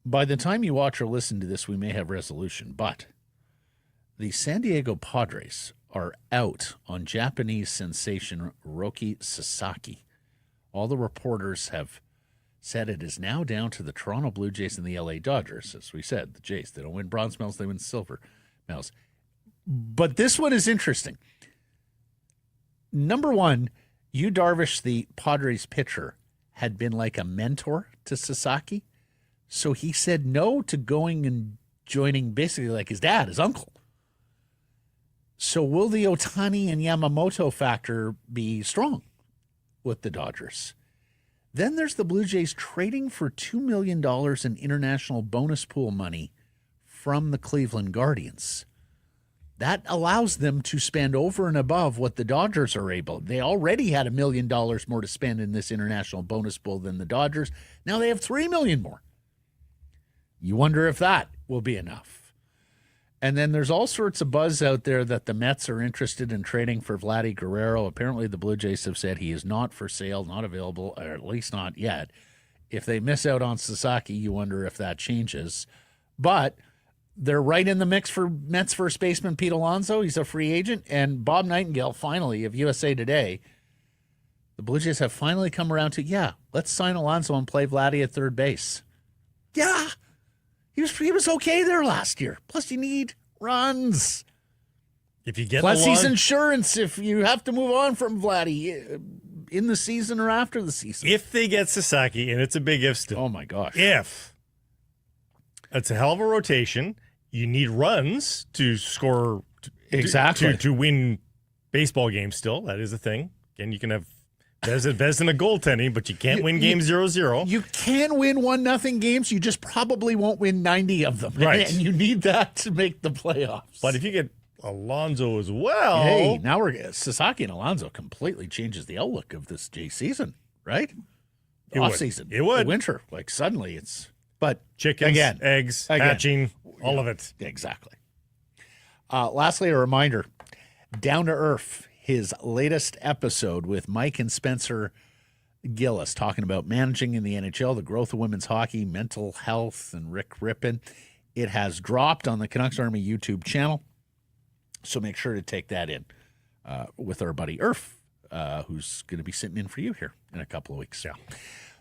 By the time you watch or listen to this, we may have resolution, but the San Diego Padres are out on Japanese sensation Roki Sasaki. All the reporters have said it is now down to the Toronto Blue Jays and the LA Dodgers. As we said, the Jays, they don't win bronze medals, they win silver medals. But this one is interesting. Number one, Yu Darvish, the Padres pitcher, had been like a mentor to Sasaki. So he said no to going and joining basically like his dad, his uncle. So will the Ohtani and Yamamoto factor be strong with the Dodgers? Then there's the Blue Jays trading for $2 million in international bonus pool money from the Cleveland Guardians. That allows them to spend over and above what the Dodgers are able. They already had $1 million more to spend in this international bonus pool than the Dodgers. Now they have $3 million more. You wonder if that will be enough. And then there's all sorts of buzz out there that the Mets are interested in trading for Vladdy Guerrero. Apparently the Blue Jays have said he is not for sale, not available, or at least not yet. If they miss out on Sasaki, you wonder if that changes. But they're right in the mix for Mets first baseman Pete Alonso. He's a free agent. And Bob Nightingale, finally, of USA Today, the Blue Jays have finally come around to, let's sign Alonso and play Vladdy at third base. Yeah. He was okay there last year. Plus, you need runs. If you get Plus, he's insurance if you have to move on from Vladdy in the season or after the season. If they get Sasaki, and it's a big if still. Oh, my gosh. If. That's a hell of a rotation. You need runs to score. Exactly. To win baseball games still. That is a thing. Again, you can have Vez in a goaltending, but you can't win games 0-0. You can win 1-0 games. You just probably won't win 90 of them. Right. And you need that to make the playoffs. But if you get Alonso as well. Hey, now Sasaki and Alonso completely changes the outlook of this J season, right? Off season. It would. The winter. Like suddenly it's, but chickens, eggs, hatching, all of it. Exactly. Lastly, a reminder, Down to Earth, his latest episode with Mike and Spencer Gillis talking about managing in the NHL, the growth of women's hockey, mental health, and Rick Rippin. It has dropped on the Canucks Army YouTube channel, so make sure to take that in with our buddy Irf, who's going to be sitting in for you here in a couple of weeks. Yeah.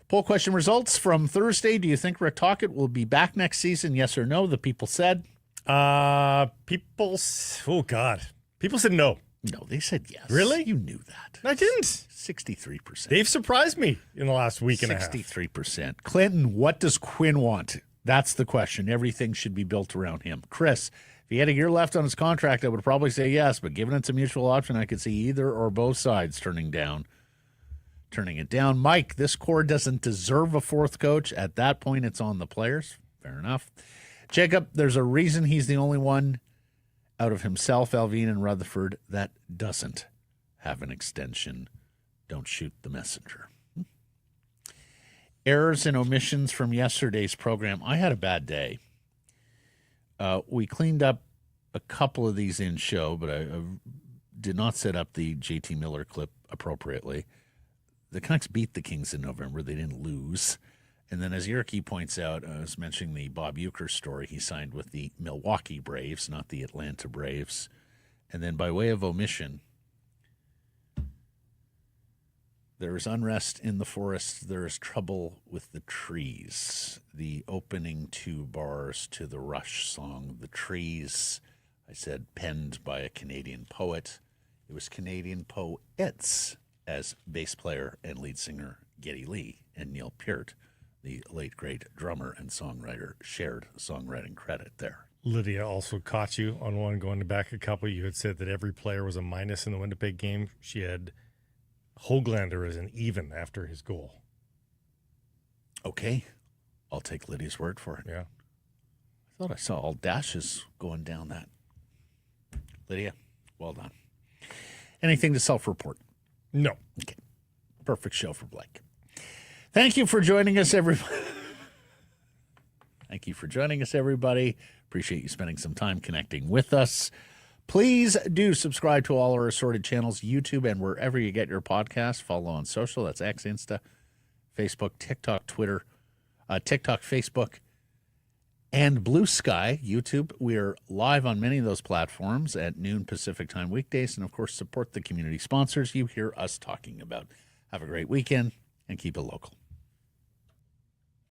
Poll question results from Thursday. Do you think Rick Tocchet will be back next season? Yes or no? The people said. People said no. No, they said yes. Really? You knew that. I didn't. 63%. They've surprised me in the last week and a half. 63%. Clinton, what does Quinn want? That's the question. Everything should be built around him. Chris, if he had a year left on his contract, I would probably say yes, but given it's a mutual option, I could see either or both sides turning it down. Mike, this core doesn't deserve a fourth coach. At that point, it's on the players. Fair enough. Jacob, there's a reason he's the only one out of himself, Alvin, and Rutherford that doesn't have an extension. Don't shoot the messenger. Errors and omissions from yesterday's program. I had a bad day. We cleaned up a couple of these in show, but I did not set up the JT Miller clip appropriately. The Canucks beat the Kings in November. They didn't lose. And then, as Yerke points out, I was mentioning the Bob Uecker story. He signed with the Milwaukee Braves, not the Atlanta Braves. And then, by way of omission, there is unrest in the forest. There is trouble with the trees. The opening two bars to the Rush song, The Trees, I said, penned by a Canadian poet. It was Canadian poets, as bass player and lead singer Geddy Lee and Neil Peart, the late great drummer and songwriter, shared songwriting credit there. Lydia also caught you on one going back a couple. You had said that every player was a minus in the Winnipeg game. She had Höglander as an even after his goal. Okay, I'll take Lydia's word for it. Yeah. I thought I saw all dashes going down that. Lydia, well done. Anything to self-report? No. Okay. Perfect show for Blake. Thank you for joining us, everybody. Thank you for joining us, everybody. Appreciate you spending some time connecting with us. Please do subscribe to all our assorted channels, YouTube, and wherever you get your podcasts. Follow on social. That's X, Insta, Facebook, TikTok, Twitter, TikTok, Facebook, and Blue Sky, YouTube. We're live on many of those platforms at noon Pacific time weekdays. And, of course, support the community sponsors you hear us talking about. Have a great weekend and keep it local.